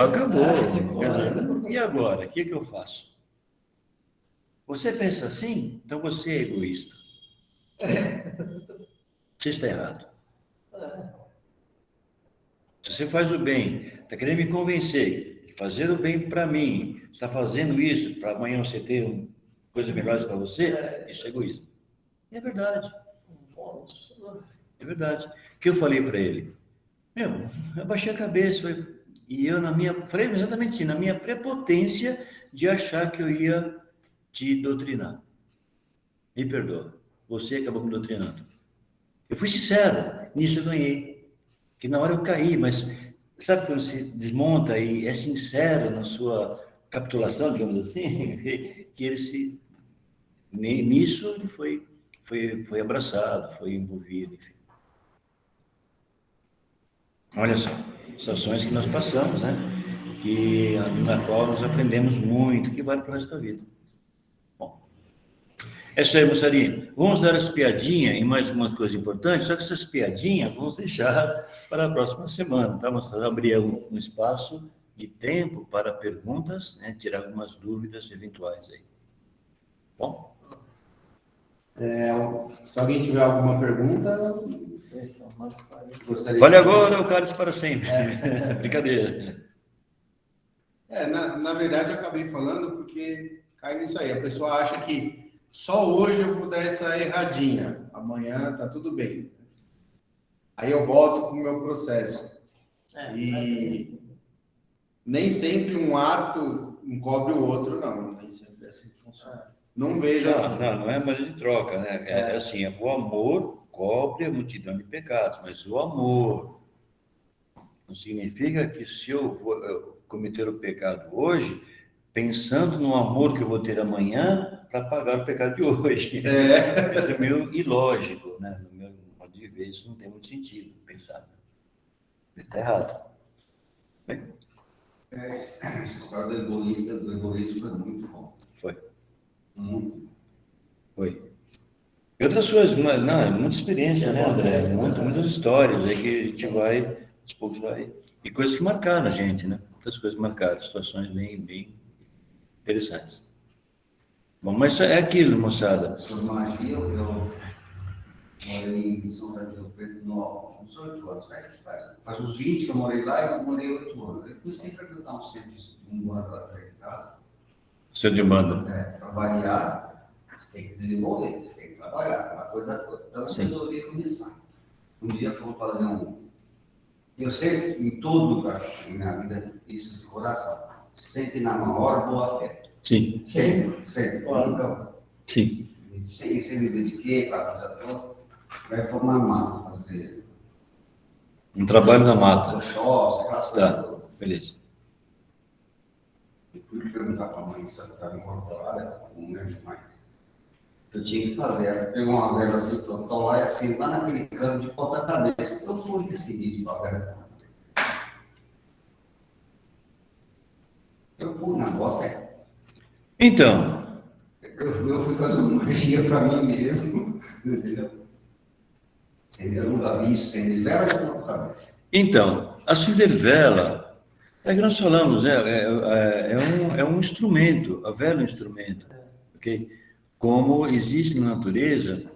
[SPEAKER 1] Quer dizer, e agora? O que eu faço? Você pensa assim? Então você é egoísta. Você está errado. Se você faz o bem, está querendo me convencer de fazer o bem para mim, está fazendo isso para amanhã você ter coisas melhores para você, isso é egoísmo. E é verdade. É verdade. O que eu falei para ele? Eu abaixei a cabeça e eu falei exatamente assim, na minha prepotência de achar que eu ia te doutrinar. Me perdoa, você acabou me doutrinando. Eu fui sincero, nisso eu ganhei. Que na hora eu caí, mas sabe quando você desmonta e é sincero na sua capitulação, digamos assim, que nisso ele foi abraçado, foi envolvido, enfim. Olha só, situações que nós passamos, né? Na qual nós aprendemos muito, que vale para o resto da vida. Bom, é isso aí, moçadinha. Vamos dar as piadinhas e mais algumas coisas importantes, só que essas piadinhas vamos deixar para a próxima semana, tá, moçada? Abrir um espaço de tempo para perguntas, né? Tirar algumas dúvidas eventuais aí. Bom?
[SPEAKER 4] Se alguém tiver alguma pergunta, gostaria.
[SPEAKER 1] Fale agora, o cálice para sempre. Brincadeira.
[SPEAKER 4] Na verdade, eu acabei falando porque cai nisso aí. A pessoa acha que só hoje eu vou dar essa erradinha, amanhã tá tudo bem. Aí eu volto para o meu processo. E nem sempre um ato encobre o outro, não. Nem sempre é assim que funciona. Não vejo assim.
[SPEAKER 1] Não é maneira de troca, né? É assim, o amor cobre a multidão de pecados, mas o amor não significa que se eu vou cometer o pecado hoje, pensando no amor que eu vou ter amanhã para pagar o pecado de hoje. Isso é meio ilógico, né? No meu modo de ver, isso não tem muito sentido pensar. Isso está errado. Bem?
[SPEAKER 3] Essa história do egoísmo foi muito bom.
[SPEAKER 1] Foi.
[SPEAKER 3] Muito.
[SPEAKER 1] Foi. E outras coisas, muita experiência, né, André? Muitas histórias aí que a gente vai, aos poucos vai. E coisas que marcaram a gente, né? Muitas coisas marcaram, situações bem interessantes. Bom, mas é aquilo, moçada.
[SPEAKER 3] Sobre magia, eu morei em São José do Rio Preto uns 8 anos. Faz uns 20 que eu morei lá e eu morei 8 anos. Eu comecei a frequentar um centro de Umbanda lá perto de casa.
[SPEAKER 1] Centro de Umbanda.
[SPEAKER 3] Para variar, você tem que desenvolver, você tem que trabalhar, aquela coisa toda. Então eu resolvi começar. Um dia fomos fazer Eu sempre, em todo lugar, na minha vida, isso de coração. Sempre na maior boa fé.
[SPEAKER 1] Sim.
[SPEAKER 3] Sempre. Nunca.
[SPEAKER 1] Sim.
[SPEAKER 3] Sem me dediquei para a coisa toda. Aí fomos na mata fazer.
[SPEAKER 1] Um trabalho na mata.
[SPEAKER 3] Oxóssi, aquelas coisas
[SPEAKER 1] Tá,
[SPEAKER 3] todas.
[SPEAKER 1] beleza.
[SPEAKER 3] Eu fui perguntar para a mãe se ela estava incorporada, não lembro mais. Eu tinha que fazer. Ela pegou uma vela assim, estou lá e assim, lá naquele canto de ponta-cabeça. Eu fui decidir de pagar. Eu fui na boa fé.
[SPEAKER 1] Então,
[SPEAKER 3] Eu fui fazer uma magia para mim mesmo, entendeu? Eu nunca vi isso, acender vela de ponta cabeça.
[SPEAKER 1] Então, acender vela, é que nós falamos, é um instrumento, a vela é um instrumento, ok? Como existe na natureza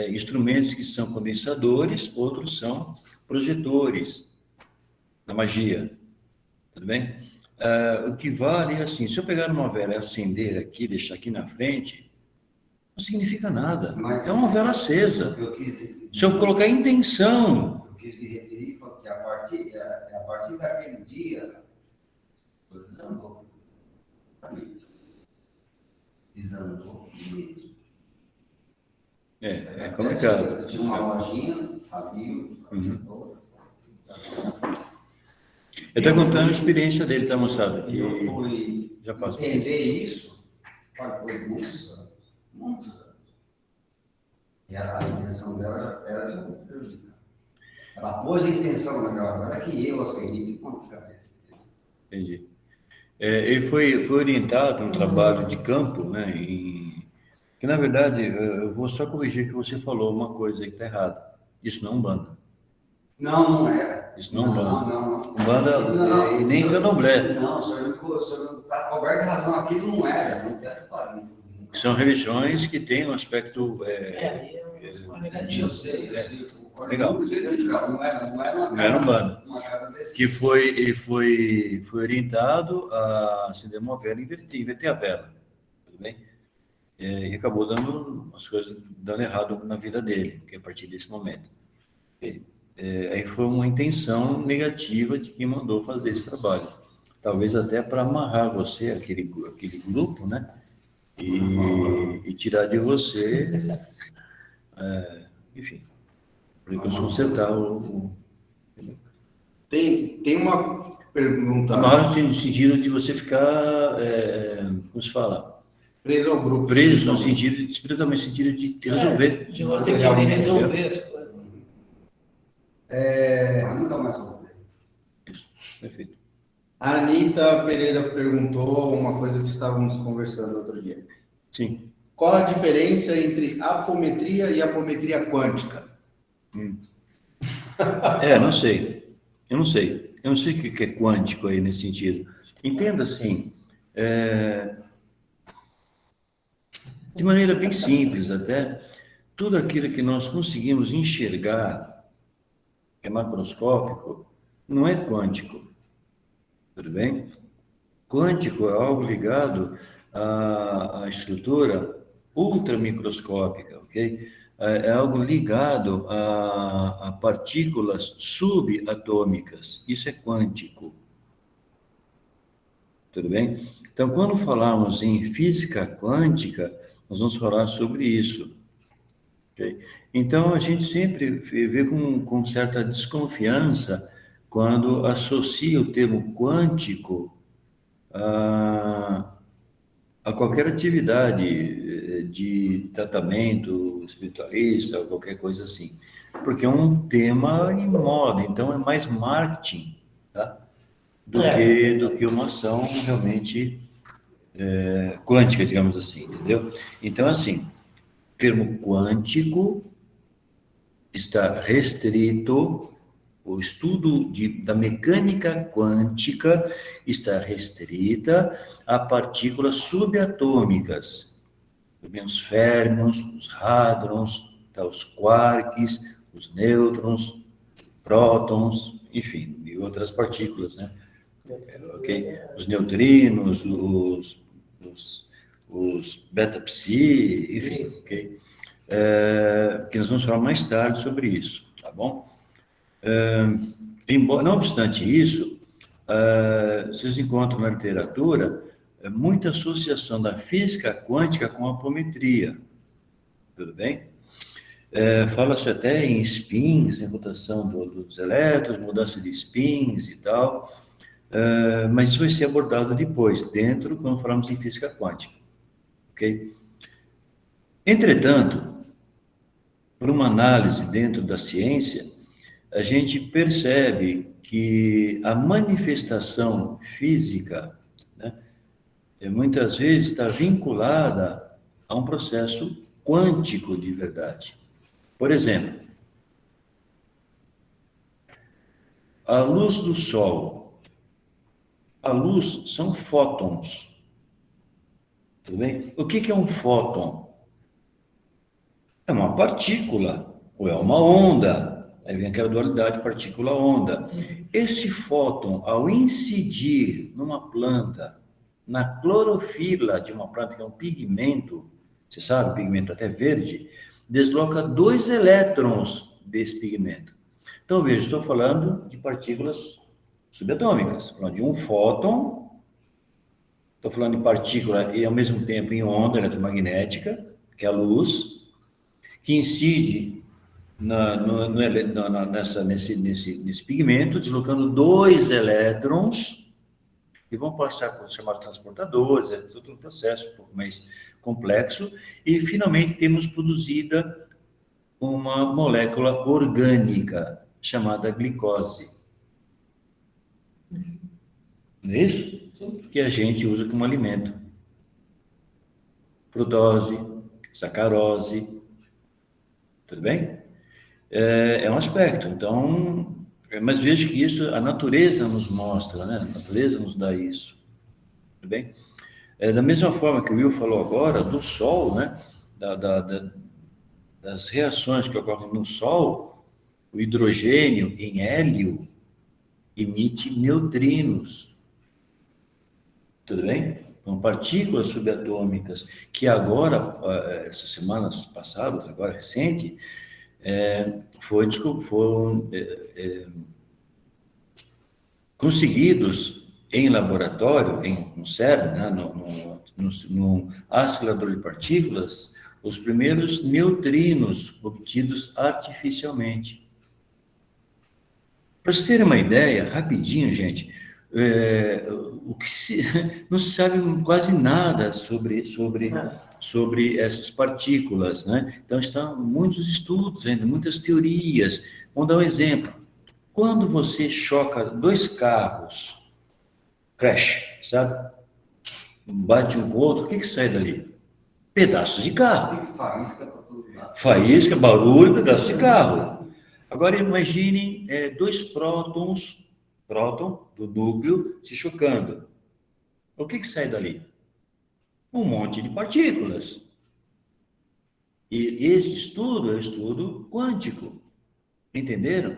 [SPEAKER 1] instrumentos que são condensadores, outros são projetores, na magia, tudo bem? O que vale é assim, se eu pegar uma vela e acender aqui, deixar aqui na frente, não significa nada,
[SPEAKER 3] Mas
[SPEAKER 1] é uma vela acesa.
[SPEAKER 3] eu quis,
[SPEAKER 1] Se eu colocar intenção,
[SPEAKER 3] eu quis me referir que a partir daquele dia, desandou. Desandou mesmo.
[SPEAKER 1] é complicado.
[SPEAKER 3] Eu tinha uma lojinha, fazia,
[SPEAKER 1] Eu estou contando a experiência dele, tá, moçada? Que
[SPEAKER 3] eu fui
[SPEAKER 1] já passou.
[SPEAKER 3] entender isso, foi muitos anos, muitos anos. E a intenção dela era de me prejudicar. Ela pôs a intenção naquela hora, que eu acendi de ponta cabeça.
[SPEAKER 1] Entendi. Ele foi orientado no trabalho de campo, né? Que, na verdade, eu vou só corrigir que você falou uma coisa que está errada. Isso não é Umbanda.
[SPEAKER 3] Não era.
[SPEAKER 1] Isso não é Umbanda.
[SPEAKER 3] Não.
[SPEAKER 1] Umbanda e nem Candomblé.
[SPEAKER 3] Não, o senhor está coberto de razão. Aquilo não era. Não quero falar.
[SPEAKER 1] São religiões que têm um aspecto...
[SPEAKER 3] Eu sei.
[SPEAKER 1] Legal.
[SPEAKER 3] Não era
[SPEAKER 1] Não era Umbanda.
[SPEAKER 3] uma casa desse.
[SPEAKER 1] Que ele foi orientado a acender uma vela e inverter a vela. Tudo bem? E acabou dando as coisas dando errado na vida dele, que a partir desse momento. Aí foi uma intenção negativa de quem mandou fazer esse trabalho. Talvez até para amarrar você, aquele grupo, né? E tirar de você, enfim, para depois consertar
[SPEAKER 4] Tem uma pergunta.
[SPEAKER 1] Amarrar no sentido de você ficar, como se fala?
[SPEAKER 4] Preso ao grupo.
[SPEAKER 1] Preso no sentido, espiritualmente, no sentido de resolver.
[SPEAKER 2] De você querer resolver as coisas.
[SPEAKER 3] Nunca mais voltei.
[SPEAKER 1] Isso, perfeito.
[SPEAKER 4] A Anitta Pereira perguntou uma coisa que estávamos conversando outro dia.
[SPEAKER 1] Sim.
[SPEAKER 4] Qual a diferença entre apometria e apometria quântica?
[SPEAKER 1] Não sei. Eu não sei. Eu não sei o que é quântico aí nesse sentido. Entenda assim, de maneira bem simples até, tudo aquilo que nós conseguimos enxergar, que é macroscópico, não é quântico. Tudo bem? Quântico é algo ligado à estrutura ultramicroscópica, ok? É algo ligado a partículas subatômicas. Isso é quântico. Tudo bem? Então, quando falarmos em física quântica, nós vamos falar sobre isso. Okay? Então, a gente sempre vê com certa desconfiança quando associa o termo quântico a qualquer atividade de tratamento espiritualista ou qualquer coisa assim. Porque é um tema em moda, então é mais marketing, tá? do que uma ação realmente quântica, digamos assim, entendeu? Então, assim, o termo quântico está restrito, o estudo da mecânica quântica está restrita a partículas subatômicas, os férmions, os hadrons, os quarks, os nêutrons, prótons, enfim, e outras partículas, né? Ok? Os neutrinos, os beta-psi, enfim, ok? Que nós vamos falar mais tarde sobre isso, tá bom? Não obstante isso, vocês encontram na literatura muita associação da física quântica com a apometria, tudo bem? Fala-se até em spins, em rotação dos elétrons, mudança de spins e tal, mas isso vai ser abordado depois, quando falamos em física quântica, ok? Entretanto, por uma análise dentro da ciência, a gente percebe que a manifestação física, né, muitas vezes está vinculada a um processo quântico de verdade. Por exemplo, a luz do Sol, a luz são fótons. Tudo bem? O que é um fóton? É uma partícula, ou é uma onda. Aí vem aquela dualidade partícula-onda. Esse fóton, ao incidir numa planta, na clorofila de uma planta, que é um pigmento, você sabe, pigmento até verde, desloca 2 elétrons desse pigmento. Então, veja, estou falando de partículas subatômicas, falando de um fóton, estou falando de partícula e, ao mesmo tempo, em onda eletromagnética, que é a luz, que incide nesse pigmento, deslocando 2 elétrons, e vão passar por chamados transportadores, é todo um processo um pouco mais complexo, e finalmente temos produzida uma molécula orgânica chamada glicose. Não é isso? Que a gente usa como alimento. Frutose, sacarose, tudo bem? É um aspecto. Então, mas veja que isso a natureza nos mostra, né? A natureza nos dá isso. Tudo bem? Da mesma forma que o Will falou agora, do Sol, né? Das reações que ocorrem no Sol, o hidrogênio em hélio emite neutrinos. Tudo bem? São partículas subatômicas que agora, essas semanas passadas, agora recente, foram conseguidos em laboratório, no CERN, né, no acelerador de partículas, os primeiros neutrinos obtidos artificialmente. Para vocês terem uma ideia, rapidinho, gente, não se sabe quase nada sobre essas partículas, né? Então, estão muitos estudos ainda, muitas teorias. Vamos dar um exemplo. Quando você choca 2 carros, crash, sabe? Bate um com o outro, o que sai dali? Pedaços de carro.
[SPEAKER 3] Faísca para todo lado.
[SPEAKER 1] Faísca, barulho, pedaços de carro. Agora, imaginem 2 prótons, próton do núcleo, se chocando. O que sai dali? Um monte de partículas. E esse estudo é um estudo quântico. Entenderam?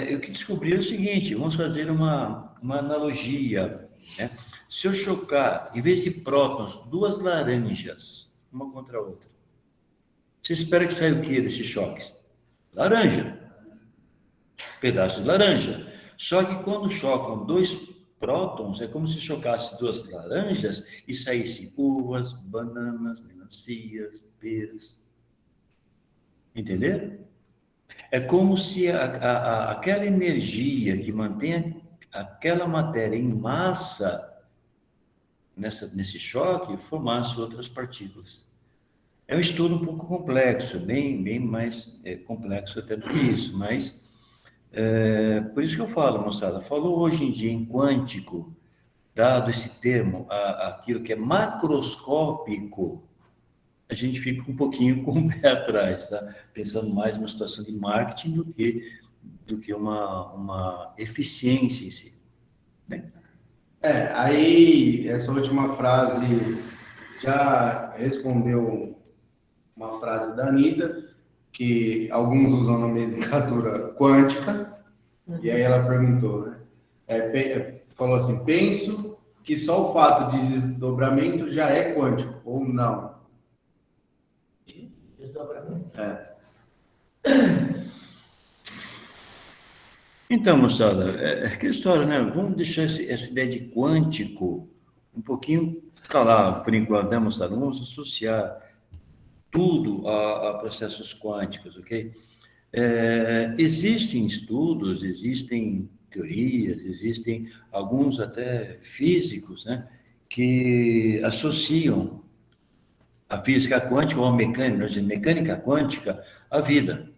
[SPEAKER 1] Eu que descobri o seguinte, vamos fazer uma analogia, né? Se eu chocar, em vez de prótons, 2 laranjas, uma contra a outra, você espera que saia o que desses choques? Laranja. Pedaço de laranja. Só que quando chocam 2 prótons, é como se chocasse 2 laranjas e saísse uvas, bananas, melancias, peras. Entenderam? É como se aquela energia que mantém aquela matéria em massa, nesse choque, formasse outras partículas. É um estudo um pouco complexo, bem mais complexo até do que isso, mas por isso que eu falo, moçada, falou hoje em dia em quântico, dado esse termo, aquilo que é macroscópico, a gente fica um pouquinho com o pé atrás, tá? Pensando mais numa situação de marketing do que uma eficiência em si. Né?
[SPEAKER 4] Aí essa última frase já respondeu uma frase da Anitta, que alguns usam na nomenclatura quântica, e aí ela perguntou, né? Falou assim, penso que só o fato de desdobramento já é quântico, ou não?
[SPEAKER 2] Desdobramento?
[SPEAKER 1] Então, moçada, é aquela história, né? Vamos deixar essa ideia de quântico um pouquinho para lá, por enquanto, né, moçada? Vamos associar tudo a processos quânticos, ok? Existem estudos, existem teorias, existem alguns até físicos, né, que associam a física quântica ou a mecânica quântica à vida.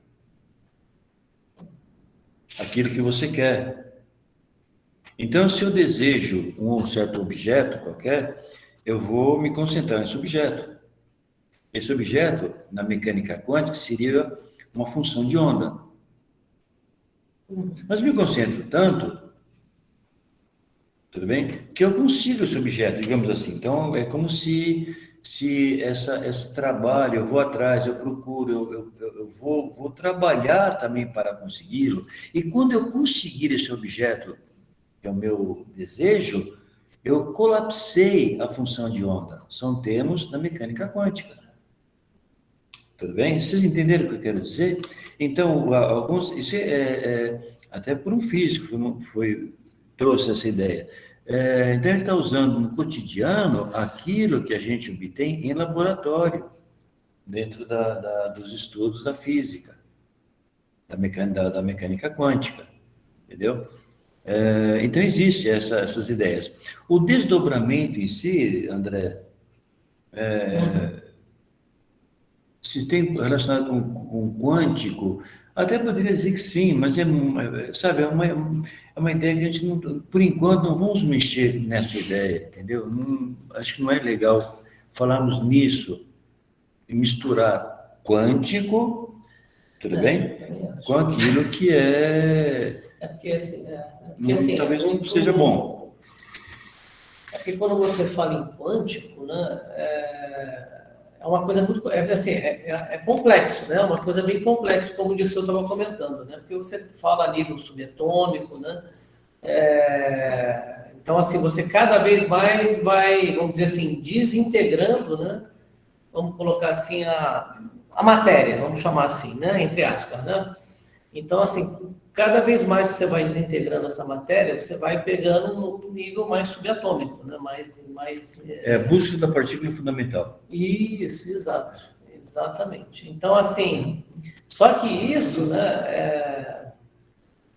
[SPEAKER 1] Aquilo que você quer. Então, se eu desejo um certo objeto qualquer, eu vou me concentrar nesse objeto. Esse objeto, na mecânica quântica, seria uma função de onda. Mas me concentro tanto, tudo bem, que eu consigo esse objeto, digamos assim. Então, é como se esse trabalho, eu vou atrás, eu procuro, eu vou trabalhar também para consegui-lo. E quando eu conseguir esse objeto, que é o meu desejo, eu colapsei a função de onda. São termos da mecânica quântica. Tudo bem? Vocês entenderam o que eu quero dizer? Então, isso até por um físico trouxe essa ideia. Então, ele está usando no cotidiano aquilo que a gente obtém em laboratório, dentro dos estudos da física, da mecânica quântica, entendeu? Então, existem essas ideias. O desdobramento em si, André, se tem relacionado com quântico, até poderia dizer que sim, mas sabe, é uma ideia que a gente, não, por enquanto, não vamos mexer nessa ideia, entendeu? Acho que não é legal falarmos nisso e misturar quântico, tudo bem? Com aquilo que é...
[SPEAKER 2] É porque assim,
[SPEAKER 1] talvez não seja bom.
[SPEAKER 2] É porque quando você fala em quântico, né, é uma coisa muito, é complexo, né? Uma coisa bem complexa, como o Dirceu estava comentando, né? Porque você fala a nível subatômico, né? Então, assim, você cada vez mais vai, vamos dizer assim, desintegrando, né? Vamos colocar assim a matéria, vamos chamar assim, né? Entre aspas, né? Então, assim, cada vez mais que você vai desintegrando essa matéria, você vai pegando no nível mais subatômico, né?
[SPEAKER 1] É a busca da partícula fundamental.
[SPEAKER 2] Isso, exatamente. Então, assim, só que isso, né,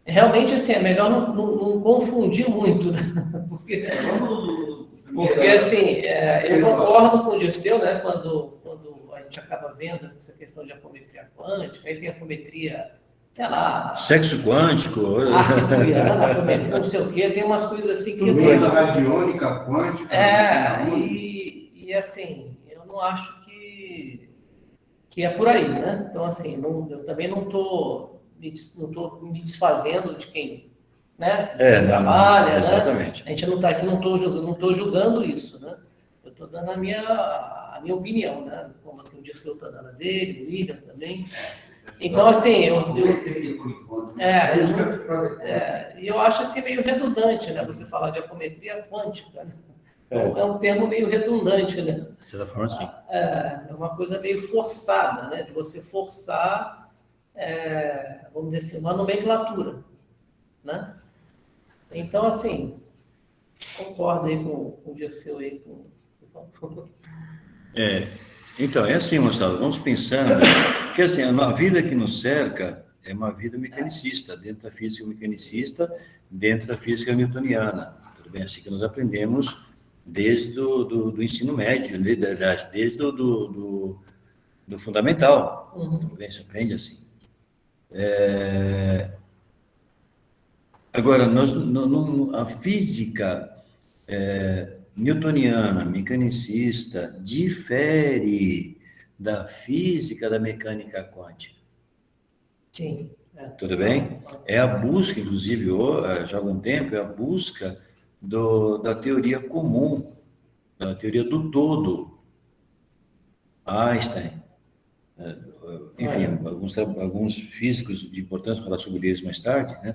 [SPEAKER 2] realmente, assim, é melhor não confundir muito, né? Porque assim, eu concordo com o Dirceu, né, quando a gente acaba vendo essa questão de apometria quântica, aí tem apometria, sei lá...
[SPEAKER 1] Sexo quântico.
[SPEAKER 2] Arquituriana, apometria, não sei o quê, tem umas coisas assim que...
[SPEAKER 4] Turbinas radiônica, quântica...
[SPEAKER 2] E assim, eu não acho que é por aí, né? Então, assim, eu também não estou me desfazendo de quem, né? Trabalha,
[SPEAKER 1] exatamente.
[SPEAKER 2] Né? A gente não está aqui, não estou julgando isso, né? Eu estou dando a minha opinião, né? Como assim, o Dirceu está dando a dele, o William também. Então, assim, eu acho assim meio redundante, né? Você falar de apometria quântica, né? É um termo meio redundante, né?
[SPEAKER 1] De certa forma, sim.
[SPEAKER 2] É uma coisa meio forçada, né? De você forçar, vamos dizer assim, uma nomenclatura, né? Então, assim, concordo aí com o Dirceu aí.
[SPEAKER 1] Então, é assim, moçada, vamos pensando que assim, a vida que nos cerca é uma vida mecanicista, dentro da física mecanicista, dentro da física newtoniana. Tudo bem? Assim que nós aprendemos desde do ensino médio, desde do fundamental. Tudo bem? Se aprende assim. Agora, a física newtoniana, mecanicista, difere da física da mecânica quântica.
[SPEAKER 2] Sim.
[SPEAKER 1] Tudo bem? É a busca, inclusive, já há algum tempo, é a busca da teoria comum, da teoria do todo. Einstein, enfim, alguns físicos de importância, vou falar sobre eles mais tarde, né?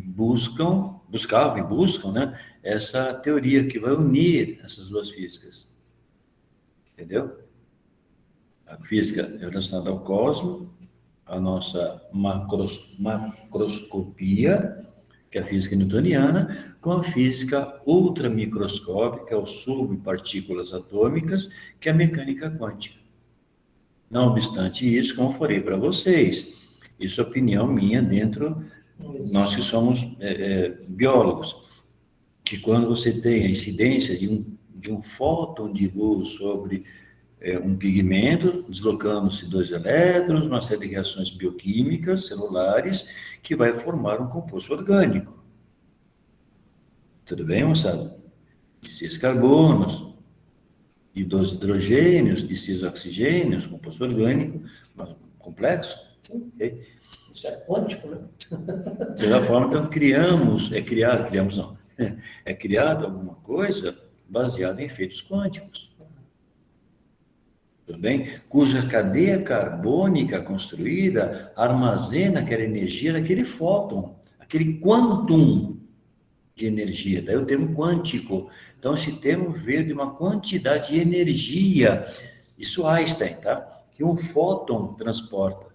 [SPEAKER 1] Buscavam e buscam, né, essa teoria que vai unir essas duas físicas. Entendeu? A física relacionada ao cosmos, a nossa macroscopia, que é a física newtoniana, com a física ultramicroscópica, ou subpartículas atômicas, que é a mecânica quântica. Não obstante isso, como falei para vocês, isso é opinião minha dentro, nós que somos biólogos, que quando você tem a incidência de um fóton de luz sobre um pigmento, deslocando-se 2 elétrons, uma série de reações bioquímicas, celulares, que vai formar um composto orgânico. Tudo bem, moçada? De 6 carbonos, de 2 hidrogênios, de 6 oxigênios, composto orgânico, complexo. Okay?
[SPEAKER 2] Isso é quântico, né?
[SPEAKER 1] De certa forma, então, criamos não, é criado alguma coisa baseada em efeitos quânticos. Tudo bem? Cuja cadeia carbônica construída armazena aquela energia daquele fóton, aquele quantum de energia. Daí o termo quântico. Então, esse termo veio de uma quantidade de energia. Isso Einstein, tá? Que um fóton transporta.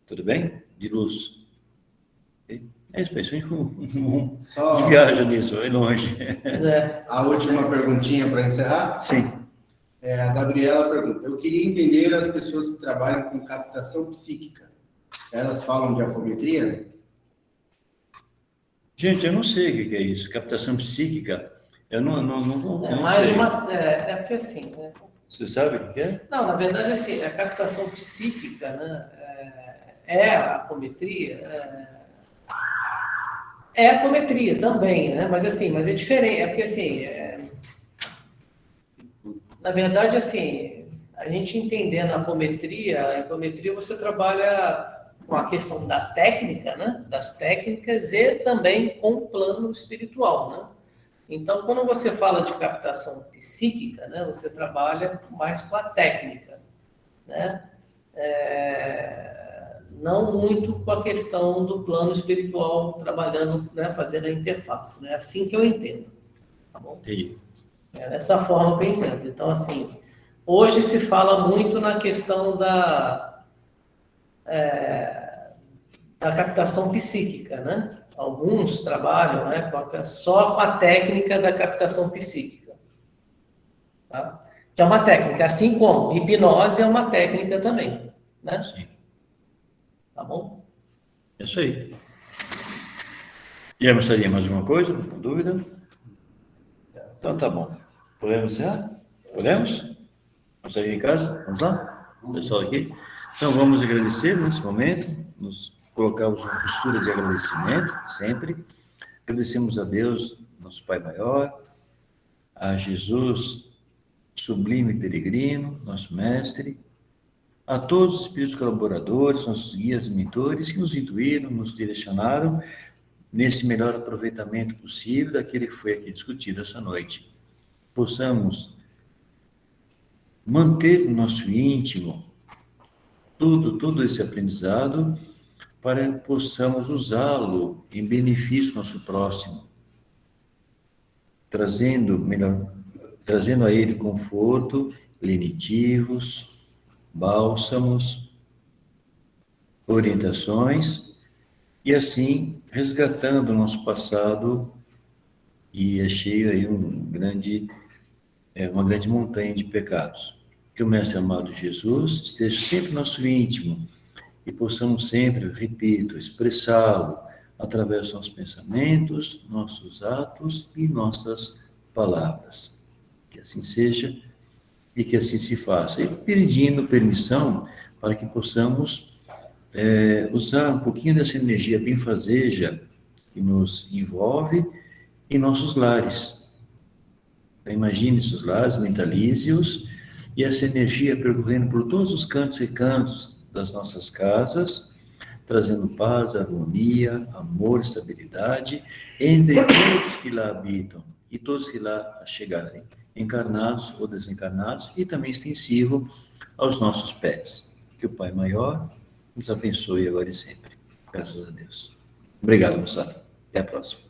[SPEAKER 1] Tudo bem? De luz. É isso,
[SPEAKER 4] Só
[SPEAKER 1] de viagem nisso, é longe.
[SPEAKER 4] a última perguntinha para encerrar.
[SPEAKER 1] Sim.
[SPEAKER 4] A Gabriela pergunta: eu queria entender as pessoas que trabalham com captação psíquica. Elas falam de apometria?
[SPEAKER 1] Gente, eu não sei o que é isso. Captação psíquica, eu não
[SPEAKER 2] mais
[SPEAKER 1] sei.
[SPEAKER 2] porque assim, né?
[SPEAKER 1] Você sabe o que é?
[SPEAKER 2] Não, na verdade, assim, a captação psíquica, né, a apometria, é apometria também, né? Mas assim, mas é diferente, porque assim, na verdade, assim, a gente entendendo a apometria você trabalha com a questão da técnica, né? Das técnicas e também com o plano espiritual, né? Então, quando você fala de captação psíquica, né, você trabalha mais com a técnica, né? Não muito com a questão do plano espiritual, trabalhando, né, fazendo a interface, né? É assim que eu entendo, tá bom?
[SPEAKER 1] Entendi.
[SPEAKER 2] É dessa forma que eu entendo. Então, assim, hoje se fala muito na questão da captação psíquica, né? Alguns trabalham, né, só com a técnica da captação psíquica, tá? Que é uma técnica, assim como hipnose é uma técnica também, né?
[SPEAKER 1] Sim.
[SPEAKER 2] Tá bom?
[SPEAKER 1] É isso aí. E gostaria mais alguma coisa? Com dúvida? Então tá bom. Podemos encerrar? Podemos? Vamos sair em casa? Vamos lá? Pessoal aqui? Então vamos agradecer nesse momento, nos colocamos uma postura de agradecimento, sempre. Agradecemos a Deus, nosso Pai Maior, a Jesus, sublime peregrino, nosso mestre, a todos os espíritos colaboradores, nossos guias e mentores que nos intuíram, nos direcionaram nesse melhor aproveitamento possível daquilo que foi aqui discutido essa noite. Possamos manter no nosso íntimo todo esse aprendizado para que possamos usá-lo em benefício do nosso próximo, trazendo a ele conforto, lenitivos, bálsamos, orientações, e assim resgatando o nosso passado, e é cheio aí uma grande montanha de pecados. Que o Mestre amado Jesus esteja sempre no nosso íntimo e possamos sempre, repito, expressá-lo através dos nossos pensamentos, nossos atos e nossas palavras. Que assim seja e que assim se faça. E pedindo permissão para que possamos usar um pouquinho dessa energia benfazeja que nos envolve em nossos lares. Imagine esses lares, mentalize-os, e essa energia percorrendo por todos os cantos e cantos das nossas casas, trazendo paz, harmonia, amor, estabilidade, entre todos que lá habitam e todos que lá chegarem, encarnados ou desencarnados, e também extensivo aos nossos pés. Que o Pai Maior nos abençoe agora e sempre. Graças a Deus. Obrigado, moçada. Até a próxima.